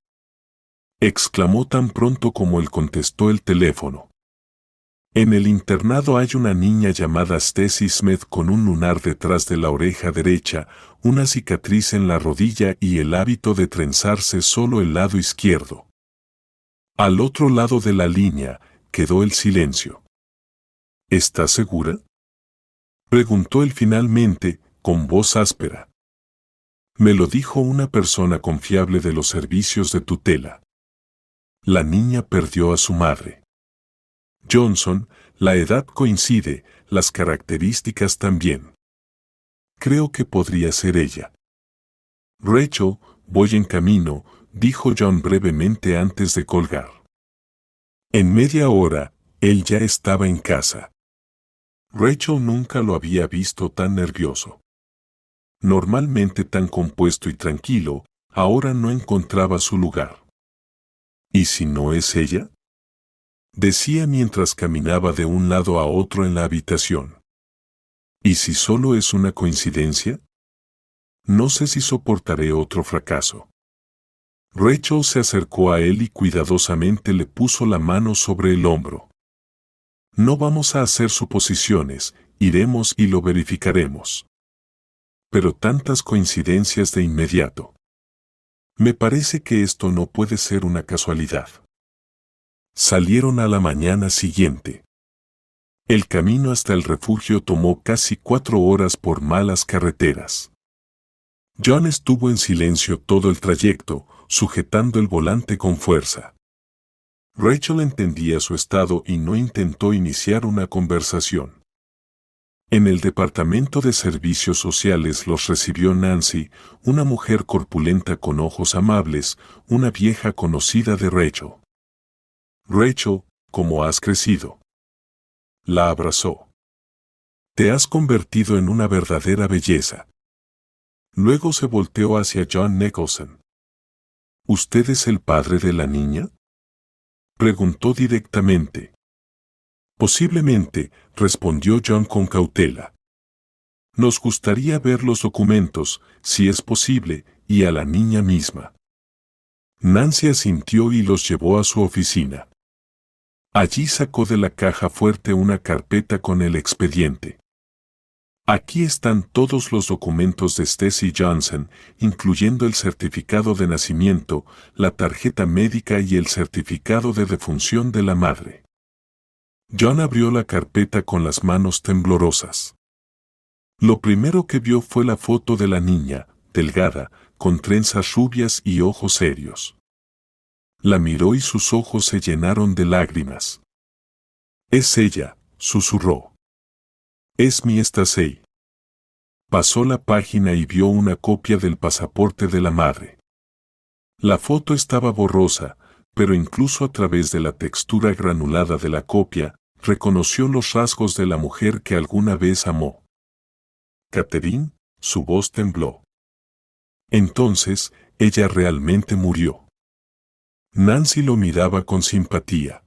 Exclamó tan pronto como él contestó el teléfono. En el internado hay una niña llamada Stacy Smith con un lunar detrás de la oreja derecha, una cicatriz en la rodilla y el hábito de trenzarse solo el lado izquierdo. Al otro lado de la línea, quedó el silencio. ¿Estás segura? Preguntó él finalmente, con voz áspera. Me lo dijo una persona confiable de los servicios de tutela. La niña perdió a su madre. Johnson, la edad coincide, las características también. Creo que podría ser ella. Rachel, voy en camino, dijo John brevemente antes de colgar. En media hora, él ya estaba en casa. Rachel nunca lo había visto tan nervioso. Normalmente tan compuesto y tranquilo, ahora no encontraba su lugar. ¿Y si no es ella? Decía mientras caminaba de un lado a otro en la habitación. ¿Y si solo es una coincidencia? No sé si soportaré otro fracaso. Rachel se acercó a él y cuidadosamente le puso la mano sobre el hombro. No vamos a hacer suposiciones, iremos y lo verificaremos. Pero tantas coincidencias de inmediato. Me parece que esto no puede ser una casualidad. Salieron a la mañana siguiente. El camino hasta el refugio tomó casi 4 horas por malas carreteras. John estuvo en silencio todo el trayecto, sujetando el volante con fuerza. Rachel entendía su estado y no intentó iniciar una conversación. En el departamento de servicios sociales los recibió Nancy, una mujer corpulenta con ojos amables, una vieja conocida de Rachel. Rachel, ¿cómo has crecido? La abrazó. Te has convertido en una verdadera belleza. Luego se volteó hacia John Nicholson. ¿Usted es el padre de la niña? Preguntó directamente. Posiblemente, respondió John con cautela. Nos gustaría ver los documentos, si es posible, y a la niña misma. Nancy asintió y los llevó a su oficina. Allí sacó de la caja fuerte una carpeta con el expediente. Aquí están todos los documentos de Stacy Johnson, incluyendo el certificado de nacimiento, la tarjeta médica y el certificado de defunción de la madre. John abrió la carpeta con las manos temblorosas. Lo primero que vio fue la foto de la niña, delgada, con trenzas rubias y ojos serios. La miró y sus ojos se llenaron de lágrimas. «Es ella», susurró. «Es mi Stacey». Pasó la página y vio una copia del pasaporte de la madre. La foto estaba borrosa, pero incluso a través de la textura granulada de la copia, reconoció los rasgos de la mujer que alguna vez amó. «Catherine», su voz tembló. Entonces, ella realmente murió. Nancy lo miraba con simpatía.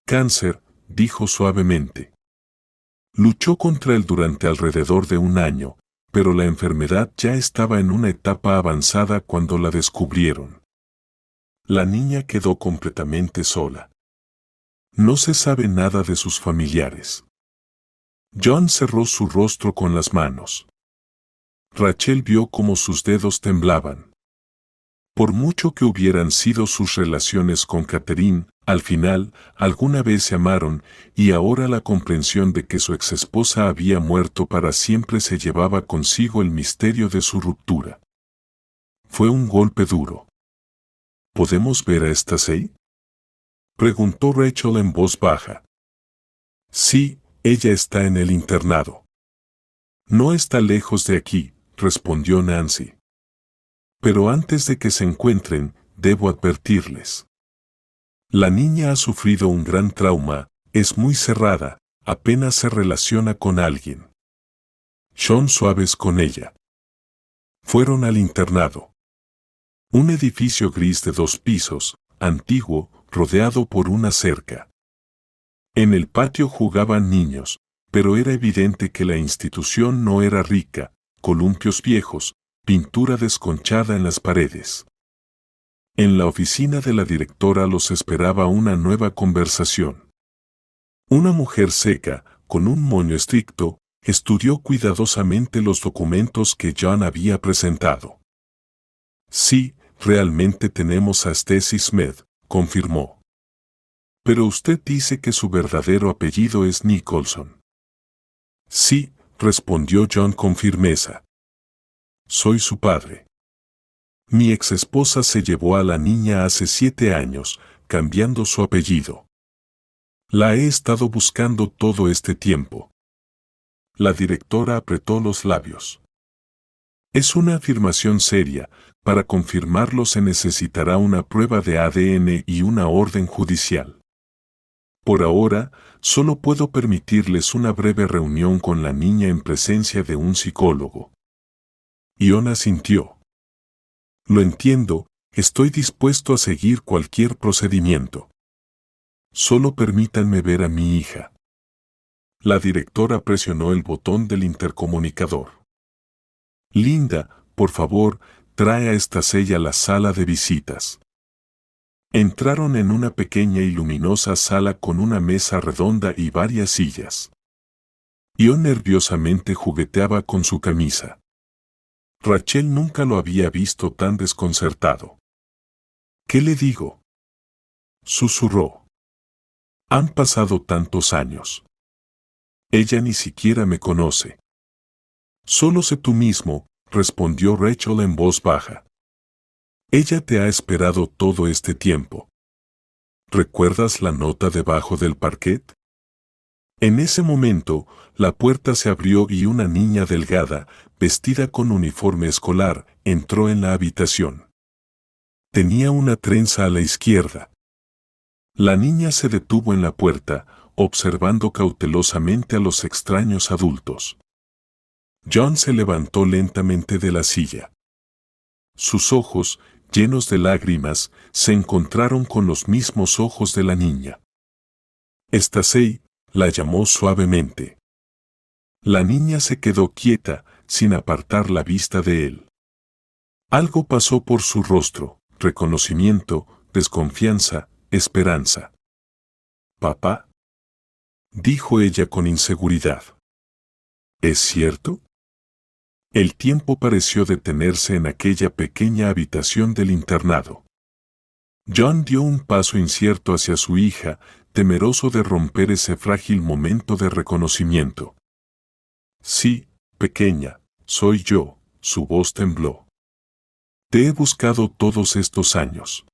«Cáncer», dijo suavemente. Luchó contra él durante alrededor de un año, pero la enfermedad ya estaba en una etapa avanzada cuando la descubrieron. La niña quedó completamente sola. No se sabe nada de sus familiares. John cerró su rostro con las manos. Rachel vio cómo sus dedos temblaban. Por mucho que hubieran sido sus relaciones con Catherine, al final, alguna vez se amaron, y ahora la comprensión de que su exesposa había muerto para siempre se llevaba consigo el misterio de su ruptura. Fue un golpe duro. ¿Podemos ver a Stacey?, preguntó Rachel en voz baja. Sí, ella está en el internado. No está lejos de aquí, respondió Nancy. Pero antes de que se encuentren, debo advertirles. La niña ha sufrido un gran trauma, es muy cerrada, apenas se relaciona con alguien. Son suaves con ella. Fueron al internado. Un edificio gris de 2 pisos, antiguo, rodeado por una cerca. En el patio jugaban niños, pero era evidente que la institución no era rica, columpios viejos, pintura desconchada en las paredes. En la oficina de la directora los esperaba una nueva conversación. Una mujer seca, con un moño estricto, estudió cuidadosamente los documentos que John había presentado. Sí, realmente tenemos a Stacey Smith, confirmó. Pero usted dice que su verdadero apellido es Nicholson. Sí, respondió John con firmeza. Soy su padre. Mi exesposa se llevó a la niña hace 7 años, cambiando su apellido. La he estado buscando todo este tiempo. La directora apretó los labios. Es una afirmación seria, para confirmarlo se necesitará una prueba de ADN y una orden judicial. Por ahora, solo puedo permitirles una breve reunión con la niña en presencia de un psicólogo. Iona asintió. Lo entiendo, estoy dispuesto a seguir cualquier procedimiento. Solo permítanme ver a mi hija. La directora presionó el botón del intercomunicador. Linda, por favor, trae a Stacey a la sala de visitas. Entraron en una pequeña y luminosa sala con una mesa redonda y varias sillas. Ion nerviosamente jugueteaba con su camisa. Rachel nunca lo había visto tan desconcertado. ¿Qué le digo?, susurró. Han pasado tantos años. Ella ni siquiera me conoce. Solo sé tú mismo, respondió Rachel en voz baja. Ella te ha esperado todo este tiempo. ¿Recuerdas la nota debajo del parquet? En ese momento, la puerta se abrió y una niña delgada, vestida con uniforme escolar, entró en la habitación. Tenía una trenza a la izquierda. La niña se detuvo en la puerta, observando cautelosamente a los extraños adultos. John se levantó lentamente de la silla. Sus ojos, llenos de lágrimas, se encontraron con los mismos ojos de la niña. Stacey, la llamó suavemente. La niña se quedó quieta, sin apartar la vista de él. Algo pasó por su rostro, reconocimiento, desconfianza, esperanza. «¿Papá?», dijo ella con inseguridad. ¿Es cierto? El tiempo pareció detenerse en aquella pequeña habitación del internado. John dio un paso incierto hacia su hija, temeroso de romper ese frágil momento de reconocimiento. Sí, pequeña, soy yo, su voz tembló. Te he buscado todos estos años.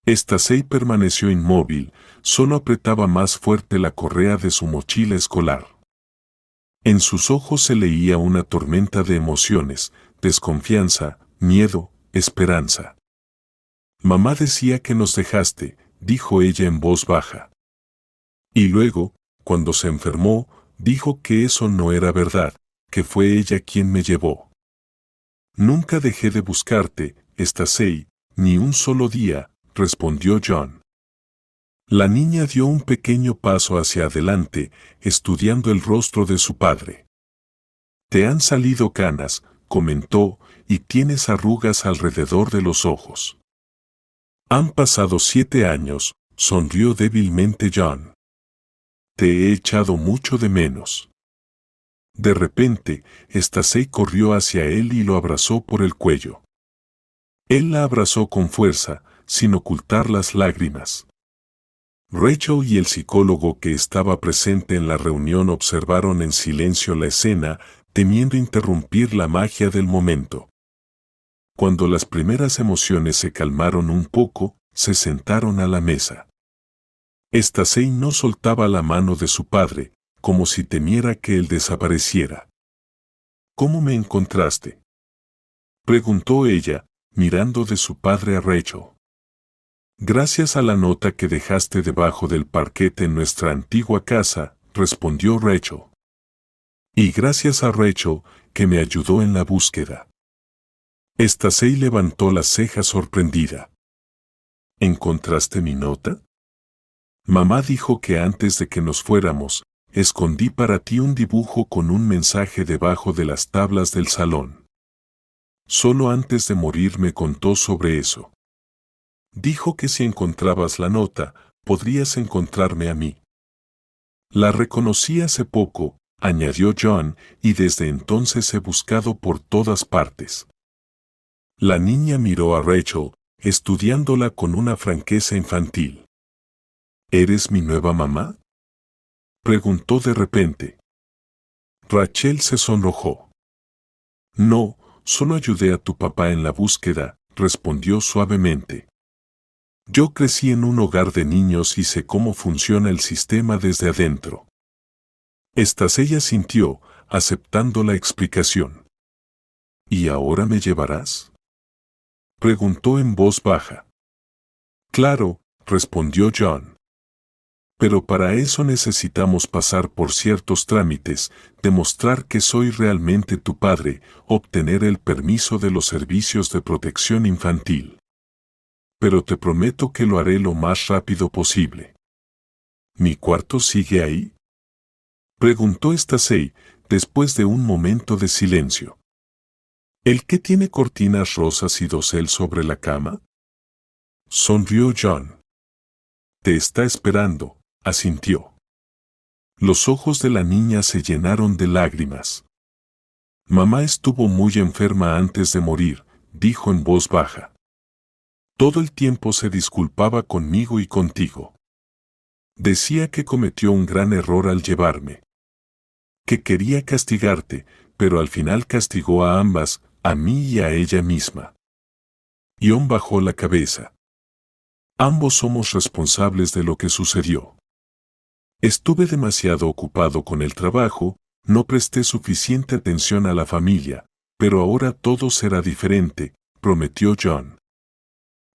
Stacey permaneció inmóvil, solo apretaba más fuerte la correa de su mochila escolar. En sus ojos se leía una tormenta de emociones, desconfianza, miedo, esperanza. Mamá decía que nos dejaste, dijo ella en voz baja. Y luego, cuando se enfermó, dijo que eso no era verdad, que fue ella quien me llevó. Nunca dejé de buscarte, Stacey, ni un solo día, respondió John. La niña dio un pequeño paso hacia adelante, estudiando el rostro de su padre. Te han salido canas, comentó, y tienes arrugas alrededor de los ojos. Han pasado 7 años, sonrió débilmente John. Te he echado mucho de menos. De repente, Stacey corrió hacia él y lo abrazó por el cuello. Él la abrazó con fuerza, sin ocultar las lágrimas. Rachel y el psicólogo que estaba presente en la reunión observaron en silencio la escena, temiendo interrumpir la magia del momento. Cuando las primeras emociones se calmaron un poco, se sentaron a la mesa. Stacey no soltaba la mano de su padre, como si temiera que él desapareciera. ¿Cómo me encontraste?, preguntó ella, mirando de su padre a Rachel. Gracias a la nota que dejaste debajo del parquet en nuestra antigua casa, respondió Rachel. Y gracias a Rachel, que me ayudó en la búsqueda. Stacey levantó las cejas sorprendida. ¿Encontraste mi nota? Mamá dijo que antes de que nos fuéramos, escondí para ti un dibujo con un mensaje debajo de las tablas del salón. Solo antes de morir me contó sobre eso. Dijo que si encontrabas la nota, podrías encontrarme a mí. La reconocí hace poco, añadió John, y desde entonces he buscado por todas partes. La niña miró a Rachel, estudiándola con una franqueza infantil. ¿Eres mi nueva mamá?, preguntó de repente. Rachel se sonrojó. No, solo ayudé a tu papá en la búsqueda, respondió suavemente. Yo crecí en un hogar de niños y sé cómo funciona el sistema desde adentro. Stacey asintió, aceptando la explicación. ¿Y ahora me llevarás?, preguntó en voz baja. Claro, respondió John. Pero para eso necesitamos pasar por ciertos trámites, demostrar que soy realmente tu padre, obtener el permiso de los servicios de protección infantil. Pero te prometo que lo haré lo más rápido posible. ¿Mi cuarto sigue ahí?, preguntó Stacey, después de un momento de silencio. ¿El que tiene cortinas rosas y dosel sobre la cama? Sonrió John. Te está esperando, asintió. Los ojos de la niña se llenaron de lágrimas. Mamá estuvo muy enferma antes de morir, dijo en voz baja. Todo el tiempo se disculpaba conmigo y contigo. Decía que cometió un gran error al llevarme. Que quería castigarte, pero al final castigó a ambas, a mí y a ella misma. John bajó la cabeza. Ambos somos responsables de lo que sucedió. Estuve demasiado ocupado con el trabajo, no presté suficiente atención a la familia, pero ahora todo será diferente, prometió John.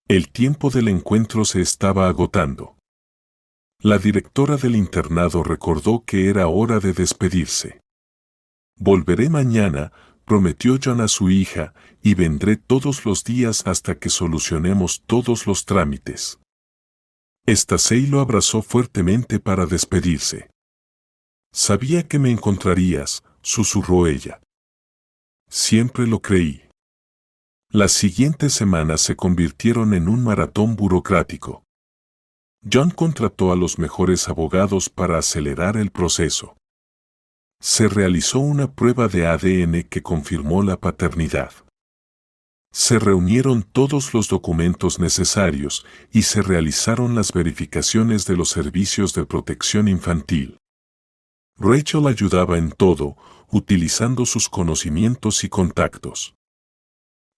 El tiempo del encuentro se estaba agotando. La directora del internado recordó que era hora de despedirse. Volveré mañana, prometió John a su hija, y vendré todos los días hasta que solucionemos todos los trámites. Stacey lo abrazó fuertemente para despedirse. Sabía que me encontrarías, susurró ella. Siempre lo creí. Las siguientes semanas se convirtieron en un maratón burocrático. John contrató a los mejores abogados para acelerar el proceso. Se realizó una prueba de ADN que confirmó la paternidad. Se reunieron todos los documentos necesarios y se realizaron las verificaciones de los servicios de protección infantil. Rachel ayudaba en todo, utilizando sus conocimientos y contactos.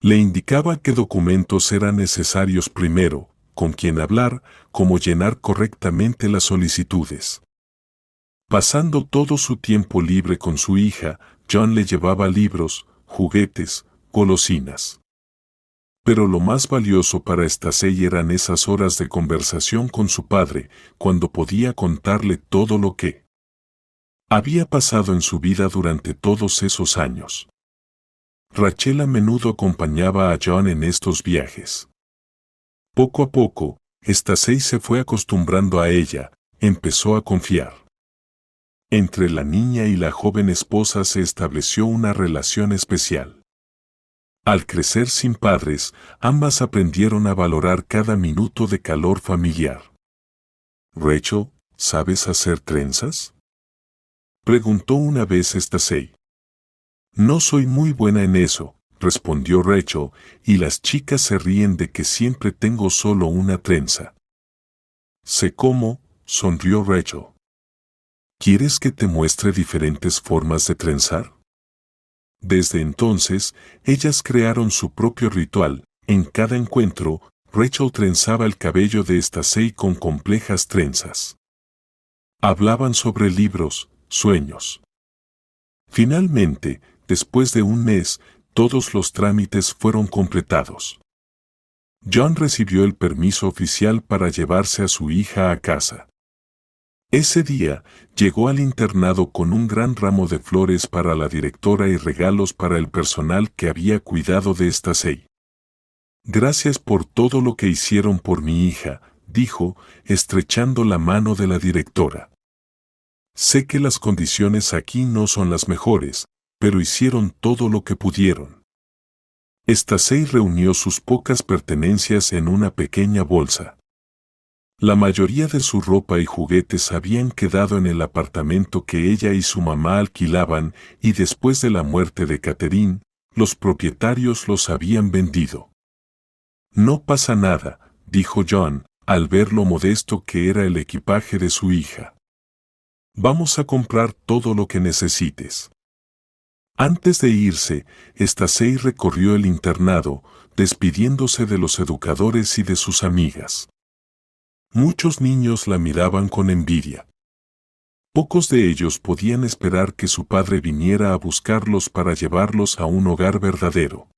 Le indicaba qué documentos eran necesarios primero, con quién hablar, cómo llenar correctamente las solicitudes. Pasando todo su tiempo libre con su hija, John le llevaba libros, juguetes, golosinas. Pero lo más valioso para Stacey eran esas horas de conversación con su padre, cuando podía contarle todo lo que había pasado en su vida durante todos esos años. Rachel a menudo acompañaba a John en estos viajes. Poco a poco, Stacey se fue acostumbrando a ella, empezó a confiar. Entre la niña y la joven esposa se estableció una relación especial. Al crecer sin padres, ambas aprendieron a valorar cada minuto de calor familiar. «Rachel, ¿sabes hacer trenzas?», preguntó una vez Stacey. «No soy muy buena en eso», respondió Rachel, y las chicas se ríen de que siempre tengo solo una trenza. «Sé cómo», sonrió Rachel. «¿Quieres que te muestre diferentes formas de trenzar?». Desde entonces, ellas crearon su propio ritual. En cada encuentro, Rachel trenzaba el cabello de Stacey con complejas trenzas. Hablaban sobre libros, sueños. Finalmente, después de un mes, todos los trámites fueron completados. John recibió el permiso oficial para llevarse a su hija a casa. Ese día, llegó al internado con un gran ramo de flores para la directora y regalos para el personal que había cuidado de Stacey. «Gracias por todo lo que hicieron por mi hija», dijo, estrechando la mano de la directora. «Sé que las condiciones aquí no son las mejores, pero hicieron todo lo que pudieron». Stacey reunió sus pocas pertenencias en una pequeña bolsa. La mayoría de su ropa y juguetes habían quedado en el apartamento que ella y su mamá alquilaban, y después de la muerte de Catherine, los propietarios los habían vendido. «No pasa nada», dijo John, al ver lo modesto que era el equipaje de su hija. «Vamos a comprar todo lo que necesites». Antes de irse, Stacey recorrió el internado, despidiéndose de los educadores y de sus amigas. Muchos niños la miraban con envidia. Pocos de ellos podían esperar que su padre viniera a buscarlos para llevarlos a un hogar verdadero.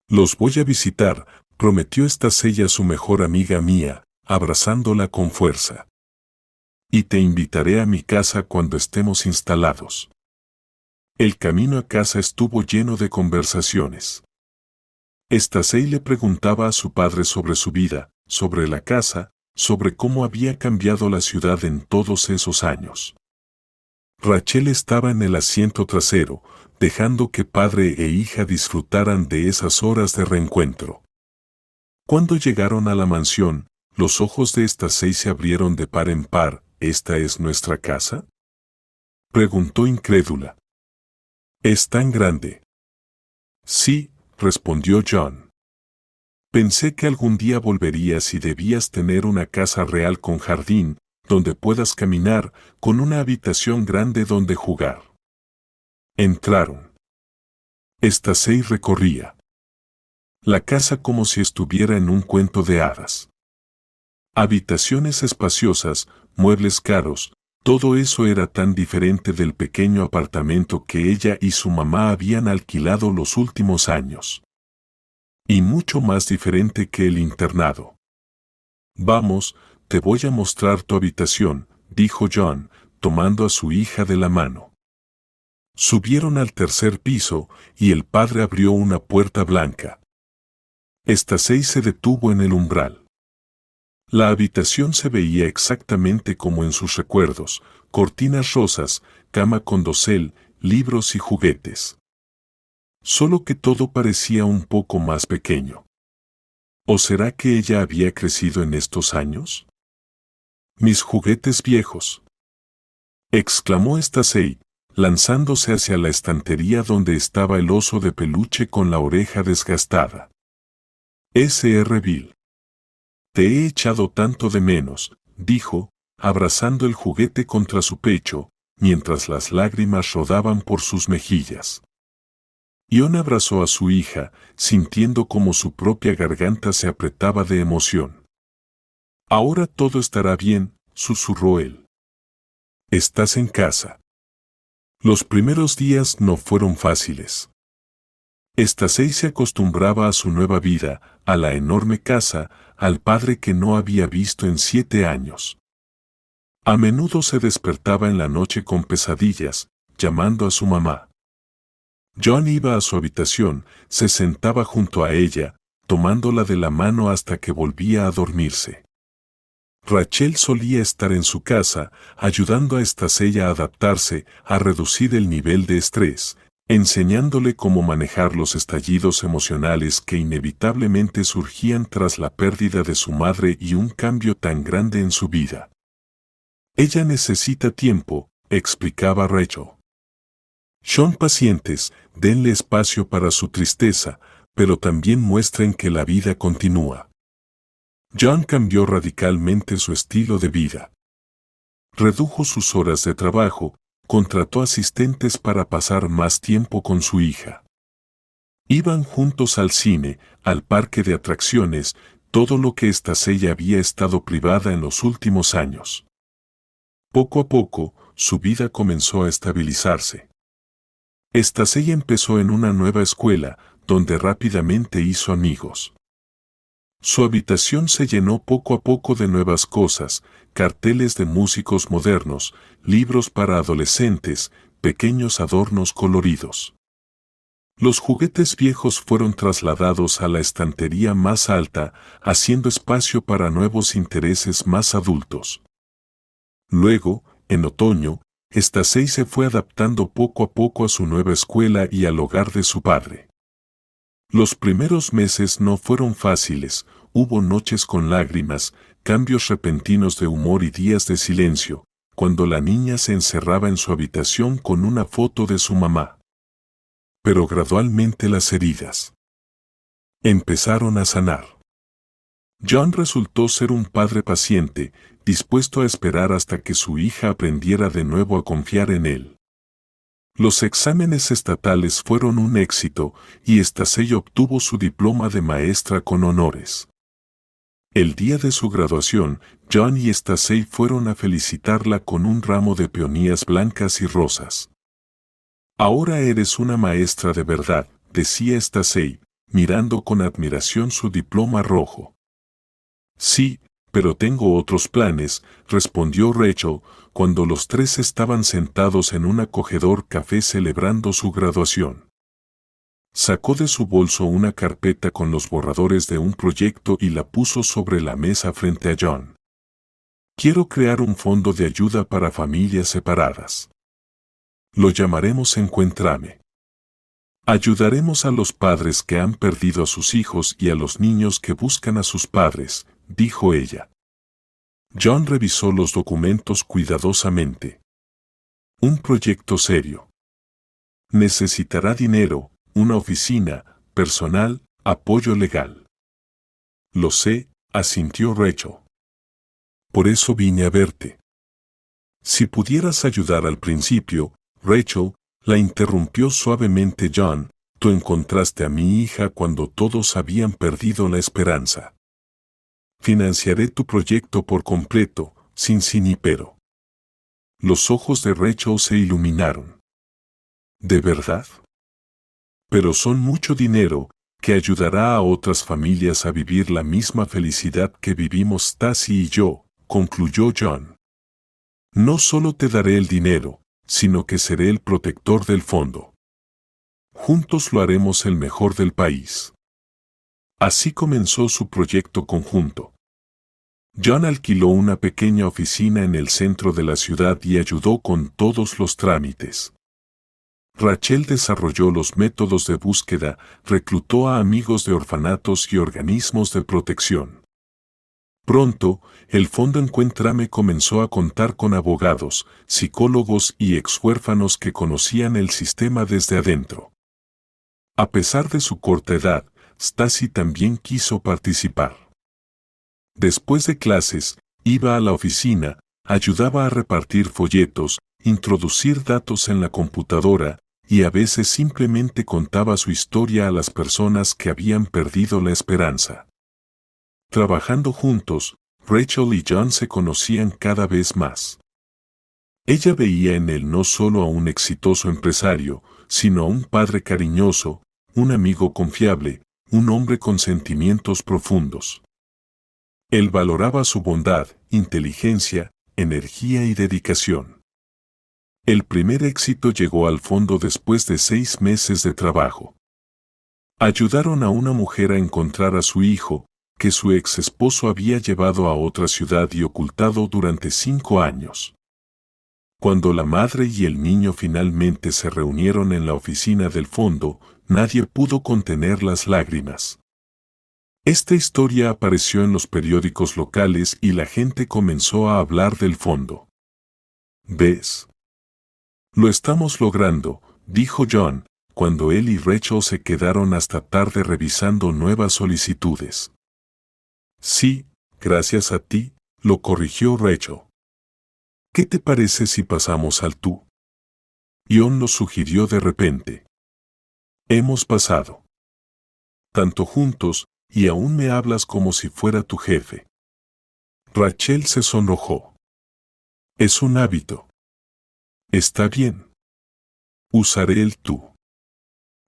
«Los voy a visitar», prometió Stacey a su mejor amiga Mia, abrazándola con fuerza. «Y te invitaré a mi casa cuando estemos instalados». El camino a casa estuvo lleno de conversaciones. Stacey le preguntaba a su padre sobre su vida, sobre la casa, sobre cómo había cambiado la ciudad en todos esos años. Rachel estaba en el asiento trasero, dejando que padre e hija disfrutaran de esas horas de reencuentro. Cuando llegaron a la mansión, los ojos de Stacey se abrieron de par en par. «¿Esta es nuestra casa?», preguntó incrédula. «¿Es tan grande?». «Sí», respondió John. «Pensé que algún día volverías y debías tener una casa real con jardín, donde puedas caminar, con una habitación grande donde jugar». Entraron. Stacey recorría la casa como si estuviera en un cuento de hadas. Habitaciones espaciosas, muebles caros, todo eso era tan diferente del pequeño apartamento que ella y su mamá habían alquilado los últimos años. Y mucho más diferente que el internado. «Vamos, te voy a mostrar tu habitación», dijo John, tomando a su hija de la mano. Subieron al tercer piso, y el padre abrió una puerta blanca. Stacey se detuvo en el umbral. La habitación se veía exactamente como en sus recuerdos: cortinas rosas, cama con dosel, libros y juguetes. Solo que todo parecía un poco más pequeño. ¿O será que ella había crecido en estos años? «Mis juguetes viejos», exclamó Stacey, lanzándose hacia la estantería donde estaba el oso de peluche con la oreja desgastada. «Sr. Bill. Te he echado tanto de menos», dijo, abrazando el juguete contra su pecho, mientras las lágrimas rodaban por sus mejillas. Ion abrazó a su hija, sintiendo como su propia garganta se apretaba de emoción. «Ahora todo estará bien», susurró él. «Estás en casa». Los primeros días no fueron fáciles. Stasey se acostumbraba a su nueva vida, a la enorme casa, al padre que no había visto en 7 años. A menudo se despertaba en la noche con pesadillas, llamando a su mamá. John iba a su habitación, se sentaba junto a ella, tomándola de la mano hasta que volvía a dormirse. Rachel solía estar en su casa, ayudando a Stasey a adaptarse, a reducir el nivel de estrés, enseñándole cómo manejar los estallidos emocionales que inevitablemente surgían tras la pérdida de su madre y un cambio tan grande en su vida. «Ella necesita tiempo», explicaba Rachel. «Son pacientes, denle espacio para su tristeza, pero también muestren que la vida continúa». John cambió radicalmente su estilo de vida. Redujo sus horas de trabajo, contrató asistentes para pasar más tiempo con su hija. Iban juntos al cine, al parque de atracciones, todo lo que Stasey había estado privada en los últimos años. Poco a poco, su vida comenzó a estabilizarse. Stasey empezó en una nueva escuela, donde rápidamente hizo amigos. Su habitación se llenó poco a poco de nuevas cosas, carteles de músicos modernos, libros para adolescentes, pequeños adornos coloridos. Los juguetes viejos fueron trasladados a la estantería más alta, haciendo espacio para nuevos intereses más adultos. Luego, en otoño, Stasey se fue adaptando poco a poco a su nueva escuela y al hogar de su padre. Los primeros meses no fueron fáciles, hubo noches con lágrimas, cambios repentinos de humor y días de silencio, cuando la niña se encerraba en su habitación con una foto de su mamá. Pero gradualmente las heridas empezaron a sanar. John resultó ser un padre paciente, dispuesto a esperar hasta que su hija aprendiera de nuevo a confiar en él. Los exámenes estatales fueron un éxito y Stasey obtuvo su diploma de maestra con honores. El día de su graduación, John y Stasey fueron a felicitarla con un ramo de peonías blancas y rosas. «Ahora eres una maestra de verdad», decía Stasey, mirando con admiración su diploma rojo. «Sí, pero tengo otros planes», respondió Rachel, cuando los tres estaban sentados en un acogedor café celebrando su graduación. Sacó de su bolso una carpeta con los borradores de un proyecto y la puso sobre la mesa frente a John. «Quiero crear un fondo de ayuda para familias separadas. Lo llamaremos Encuéntrame. Ayudaremos a los padres que han perdido a sus hijos y a los niños que buscan a sus padres», dijo ella. John revisó los documentos cuidadosamente. «Un proyecto serio. Necesitará dinero, una oficina, personal, apoyo legal». «Lo sé», asintió Rachel. «Por eso vine a verte». «Si pudieras ayudar al principio», Rachel, la interrumpió suavemente John, «tú encontraste a mi hija cuando todos habían perdido la esperanza. Financiaré tu proyecto por completo, sin sí ni pero». Los ojos de Rachel se iluminaron. «¿De verdad? Pero son mucho dinero, que ayudará a otras familias a vivir la misma felicidad que vivimos Stacy y yo», concluyó John. «No solo te daré el dinero, sino que seré el protector del fondo. Juntos lo haremos el mejor del país». Así comenzó su proyecto conjunto. John alquiló una pequeña oficina en el centro de la ciudad y ayudó con todos los trámites. Rachel desarrolló los métodos de búsqueda, reclutó a amigos de orfanatos y organismos de protección. Pronto, el Fondo Encuéntrame comenzó a contar con abogados, psicólogos y exhuérfanos que conocían el sistema desde adentro. A pesar de su corta edad, Stacy también quiso participar. Después de clases, iba a la oficina, ayudaba a repartir folletos, introducir datos en la computadora, y a veces simplemente contaba su historia a las personas que habían perdido la esperanza. Trabajando juntos, Rachel y John se conocían cada vez más. Ella veía en él no solo a un exitoso empresario, sino a un padre cariñoso, un amigo confiable, un hombre con sentimientos profundos. Él valoraba su bondad, inteligencia, energía y dedicación. El primer éxito llegó al fondo después de 6 meses de trabajo. Ayudaron a una mujer a encontrar a su hijo, que su ex esposo había llevado a otra ciudad y ocultado durante 5 años. Cuando la madre y el niño finalmente se reunieron en la oficina del fondo, nadie pudo contener las lágrimas. Esta historia apareció en los periódicos locales y la gente comenzó a hablar del fondo. ¿Ves? Lo estamos logrando, dijo John, cuando él y Rachel se quedaron hasta tarde revisando nuevas solicitudes. Sí, gracias a ti, lo corrigió Rachel. ¿Qué te parece si pasamos al tú? John lo sugirió de repente. Hemos pasado tanto juntos, y aún me hablas como si fuera tu jefe. Rachel se sonrojó. Es un hábito. Está bien. Usaré el tú.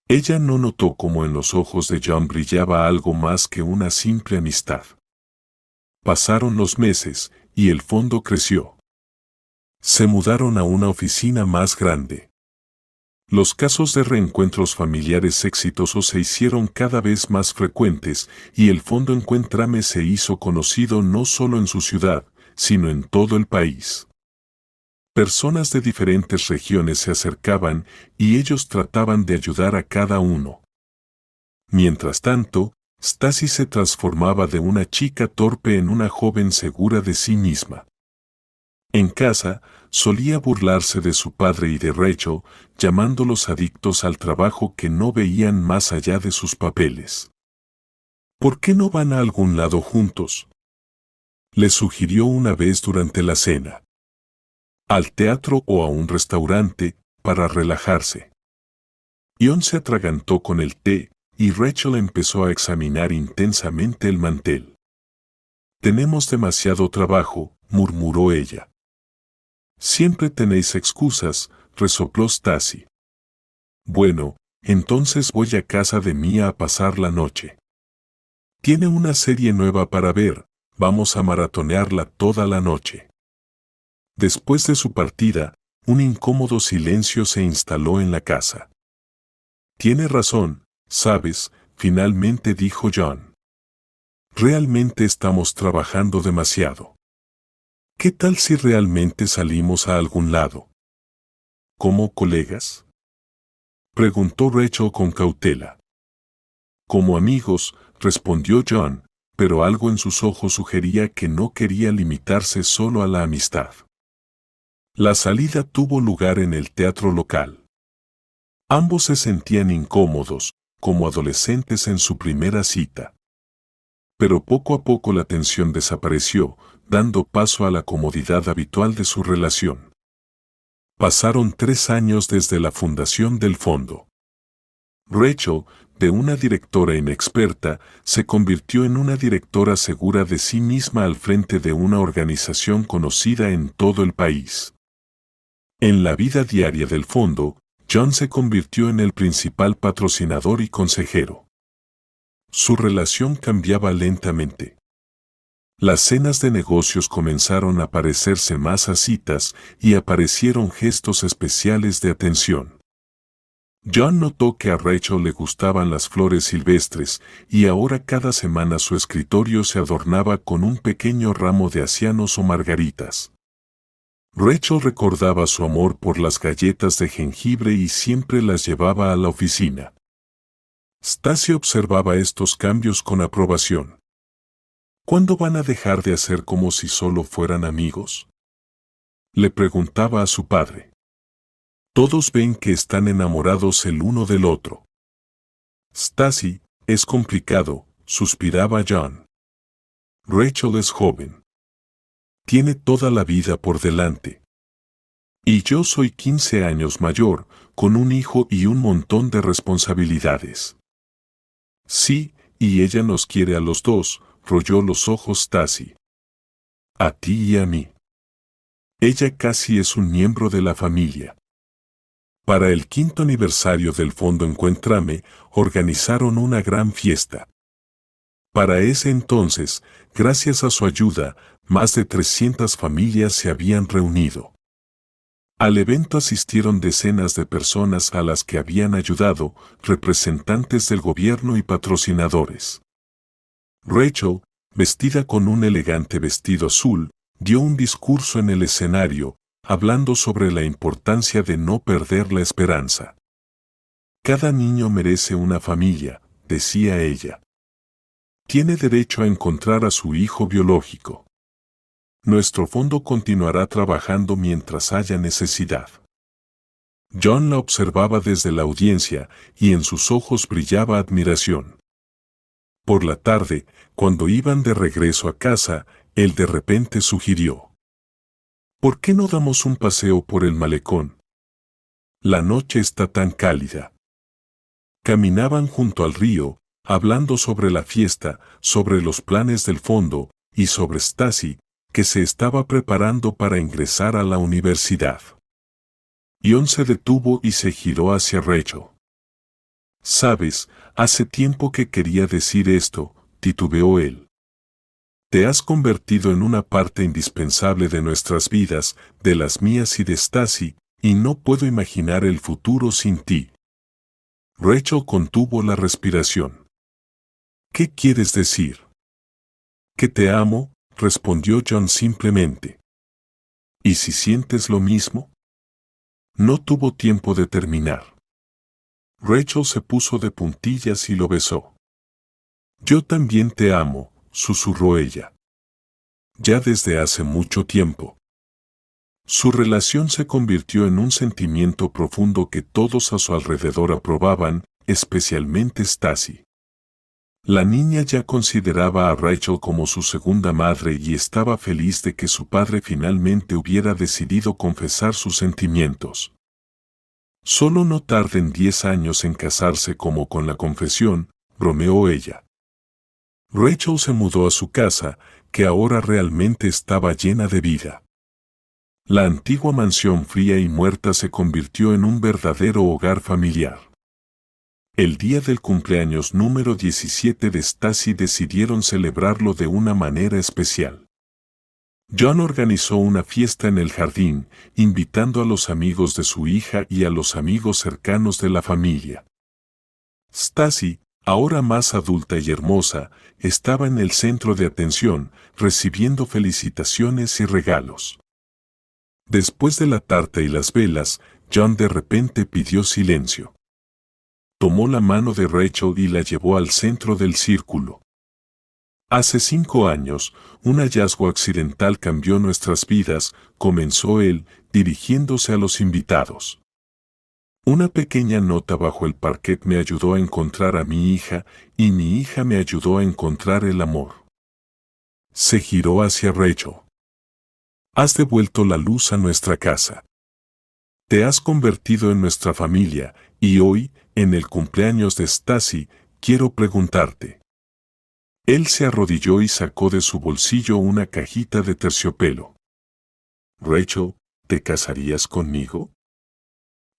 Ella no notó cómo en los ojos de John brillaba algo más que una simple amistad. Pasaron los meses, y el fondo creció. Se mudaron a una oficina más grande. Los casos de reencuentros familiares exitosos se hicieron cada vez más frecuentes, y el Fondo Encuéntrame se hizo conocido no solo en su ciudad, sino en todo el país. Personas de diferentes regiones se acercaban, y ellos trataban de ayudar a cada uno. Mientras tanto, Stacy se transformaba de una chica torpe en una joven segura de sí misma. En casa, solía burlarse de su padre y de Rachel, llamándolos adictos al trabajo que no veían más allá de sus papeles. ¿Por qué no van a algún lado juntos?, le sugirió una vez durante la cena. Al teatro o a un restaurante, para relajarse. John se atragantó con el té, y Rachel empezó a examinar intensamente el mantel. Tenemos demasiado trabajo, murmuró ella. Siempre tenéis excusas, resopló Stacy. Bueno, entonces voy a casa de Mia a pasar la noche. Tiene una serie nueva para ver, vamos a maratonearla toda la noche. Después de su partida, un incómodo silencio se instaló en la casa. Tiene razón, sabes, finalmente dijo John. Realmente estamos trabajando demasiado. ¿Qué tal si realmente salimos a algún lado? ¿Como colegas?, preguntó Rachel con cautela. Como amigos, respondió John, pero algo en sus ojos sugería que no quería limitarse solo a la amistad. La salida tuvo lugar en el teatro local. Ambos se sentían incómodos, como adolescentes en su primera cita. Pero poco a poco la tensión desapareció, dando paso a la comodidad habitual de su relación. Pasaron 3 años desde la fundación del fondo. Rachel, de una directora inexperta, se convirtió en una directora segura de sí misma al frente de una organización conocida en todo el país. En la vida diaria del fondo, John se convirtió en el principal patrocinador y consejero. Su relación cambiaba lentamente. Las cenas de negocios comenzaron a parecerse más a citas y aparecieron gestos especiales de atención. John notó que a Rachel le gustaban las flores silvestres y ahora cada semana su escritorio se adornaba con un pequeño ramo de acianos o margaritas. Rachel recordaba su amor por las galletas de jengibre y siempre las llevaba a la oficina. Stacy observaba estos cambios con aprobación. ¿Cuándo van a dejar de hacer como si solo fueran amigos?, le preguntaba a su padre. Todos ven que están enamorados el uno del otro. Stacy, es complicado, suspiraba John. Rachel es joven. Tiene toda la vida por delante. Y yo soy 15 años mayor, con un hijo y un montón de responsabilidades. Sí, y ella nos quiere a los dos, rolló los ojos Stacy. A ti y a mí. Ella casi es un miembro de la familia. Para el 5º aniversario del Fondo Encuéntrame, organizaron una gran fiesta. Para ese entonces, gracias a su ayuda, más de 300 familias se habían reunido. Al evento asistieron decenas de personas a las que habían ayudado, representantes del gobierno y patrocinadores. Rachel, vestida con un elegante vestido azul, dio un discurso en el escenario, hablando sobre la importancia de no perder la esperanza. Cada niño merece una familia, decía ella. Tiene derecho a encontrar a su hijo biológico. Nuestro fondo continuará trabajando mientras haya necesidad. John la observaba desde la audiencia y en sus ojos brillaba admiración. Por la tarde, cuando iban de regreso a casa, él de repente sugirió: ¿por qué no damos un paseo por el malecón? La noche está tan cálida. Caminaban junto al río, hablando sobre la fiesta, sobre los planes del fondo, y sobre Stacy, que se estaba preparando para ingresar a la universidad. John se detuvo y se giró hacia Rachel. «Sabes, hace tiempo que quería decir esto», titubeó él. «Te has convertido en una parte indispensable de nuestras vidas, de las mías y de Stacy, y no puedo imaginar el futuro sin ti». Rachel contuvo la respiración. «¿Qué quieres decir?» «Que te amo», respondió John simplemente. «¿Y si sientes lo mismo?» No tuvo tiempo de terminar. Rachel se puso de puntillas y lo besó. «Yo también te amo», susurró ella. «Ya desde hace mucho tiempo». Su relación se convirtió en un sentimiento profundo que todos a su alrededor aprobaban, especialmente Stacy. La niña ya consideraba a Rachel como su segunda madre y estaba feliz de que su padre finalmente hubiera decidido confesar sus sentimientos. «Solo no tarden 10 años en casarse como con la confesión», bromeó ella. Rachel se mudó a su casa, que ahora realmente estaba llena de vida. La antigua mansión fría y muerta se convirtió en un verdadero hogar familiar. El día del cumpleaños número 17 de Stacy decidieron celebrarlo de una manera especial. John organizó una fiesta en el jardín, invitando a los amigos de su hija y a los amigos cercanos de la familia. Stacy, ahora más adulta y hermosa, estaba en el centro de atención, recibiendo felicitaciones y regalos. Después de la tarta y las velas, John de repente pidió silencio. Tomó la mano de Rachel y la llevó al centro del círculo. «Hace 5 años, un hallazgo accidental cambió nuestras vidas», comenzó él, dirigiéndose a los invitados. «Una pequeña nota bajo el parquet me ayudó a encontrar a mi hija, y mi hija me ayudó a encontrar el amor». Se giró hacia Rachel. «Has devuelto la luz a nuestra casa. Te has convertido en nuestra familia, y hoy, en el cumpleaños de Stacy, quiero preguntarte». Él se arrodilló y sacó de su bolsillo una cajita de terciopelo. «Rachel, ¿te casarías conmigo?».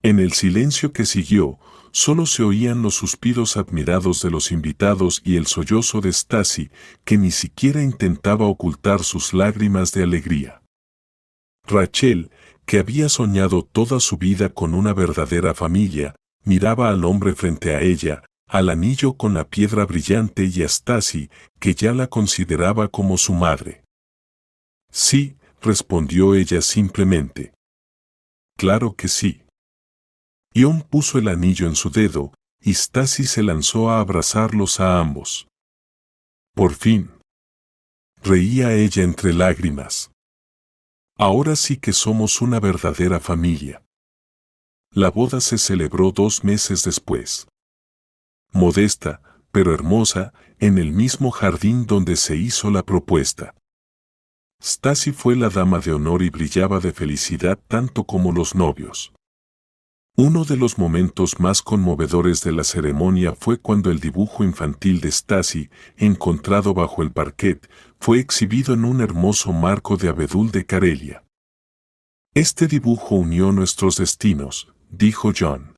En el silencio que siguió, solo se oían los suspiros admirados de los invitados y el sollozo de Stacy, que ni siquiera intentaba ocultar sus lágrimas de alegría. Rachel, que había soñado toda su vida con una verdadera familia, miraba al hombre frente a ella, al anillo con la piedra brillante y a Stacy, que ya la consideraba como su madre. «Sí», respondió ella simplemente. «Claro que sí». John puso el anillo en su dedo, y Stacy se lanzó a abrazarlos a ambos. «Por fin», reía ella entre lágrimas. «Ahora sí que somos una verdadera familia». La boda se celebró 2 meses después. Modesta, pero hermosa, en el mismo jardín donde se hizo la propuesta. Stacy fue la dama de honor y brillaba de felicidad tanto como los novios. Uno de los momentos más conmovedores de la ceremonia fue cuando el dibujo infantil de Stacy, encontrado bajo el parquet, fue exhibido en un hermoso marco de abedul de Carelia. Este dibujo unió nuestros destinos, dijo John.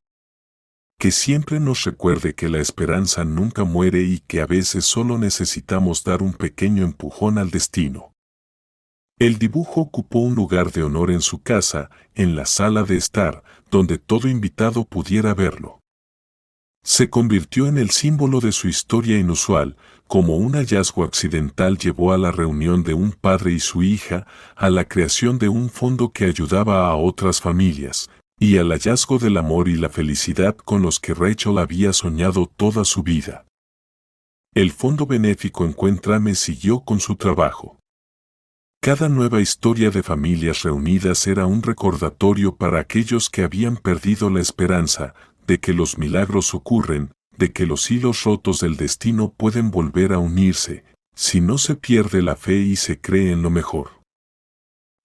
Que siempre nos recuerde que la esperanza nunca muere y que a veces solo necesitamos dar un pequeño empujón al destino. El dibujo ocupó un lugar de honor en su casa, en la sala de estar, donde todo invitado pudiera verlo. Se convirtió en el símbolo de su historia inusual, como un hallazgo accidental llevó a la reunión de un padre y su hija, a la creación de un fondo que ayudaba a otras familias, y al hallazgo del amor y la felicidad con los que Rachel había soñado toda su vida. El fondo benéfico Encuéntrame siguió con su trabajo. Cada nueva historia de familias reunidas era un recordatorio para aquellos que habían perdido la esperanza, de que los milagros ocurren, de que los hilos rotos del destino pueden volver a unirse, si no se pierde la fe y se cree en lo mejor.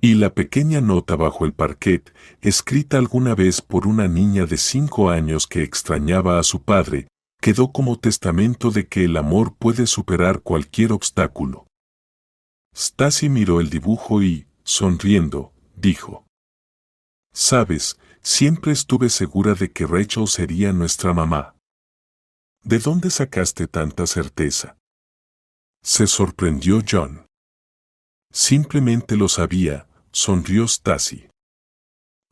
Y la pequeña nota bajo el parquet, escrita alguna vez por una niña de 5 años que extrañaba a su padre, quedó como testamento de que el amor puede superar cualquier obstáculo. Stacy miró el dibujo y, sonriendo, dijo: «Sabes, siempre estuve segura de que Rachel sería nuestra mamá». «¿De dónde sacaste tanta certeza?», se sorprendió John. «Simplemente lo sabía», sonrió Stacy.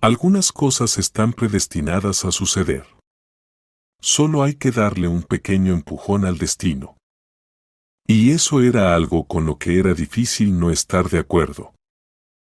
«Algunas cosas están predestinadas a suceder. Solo hay que darle un pequeño empujón al destino». Y eso era algo con lo que era difícil no estar de acuerdo.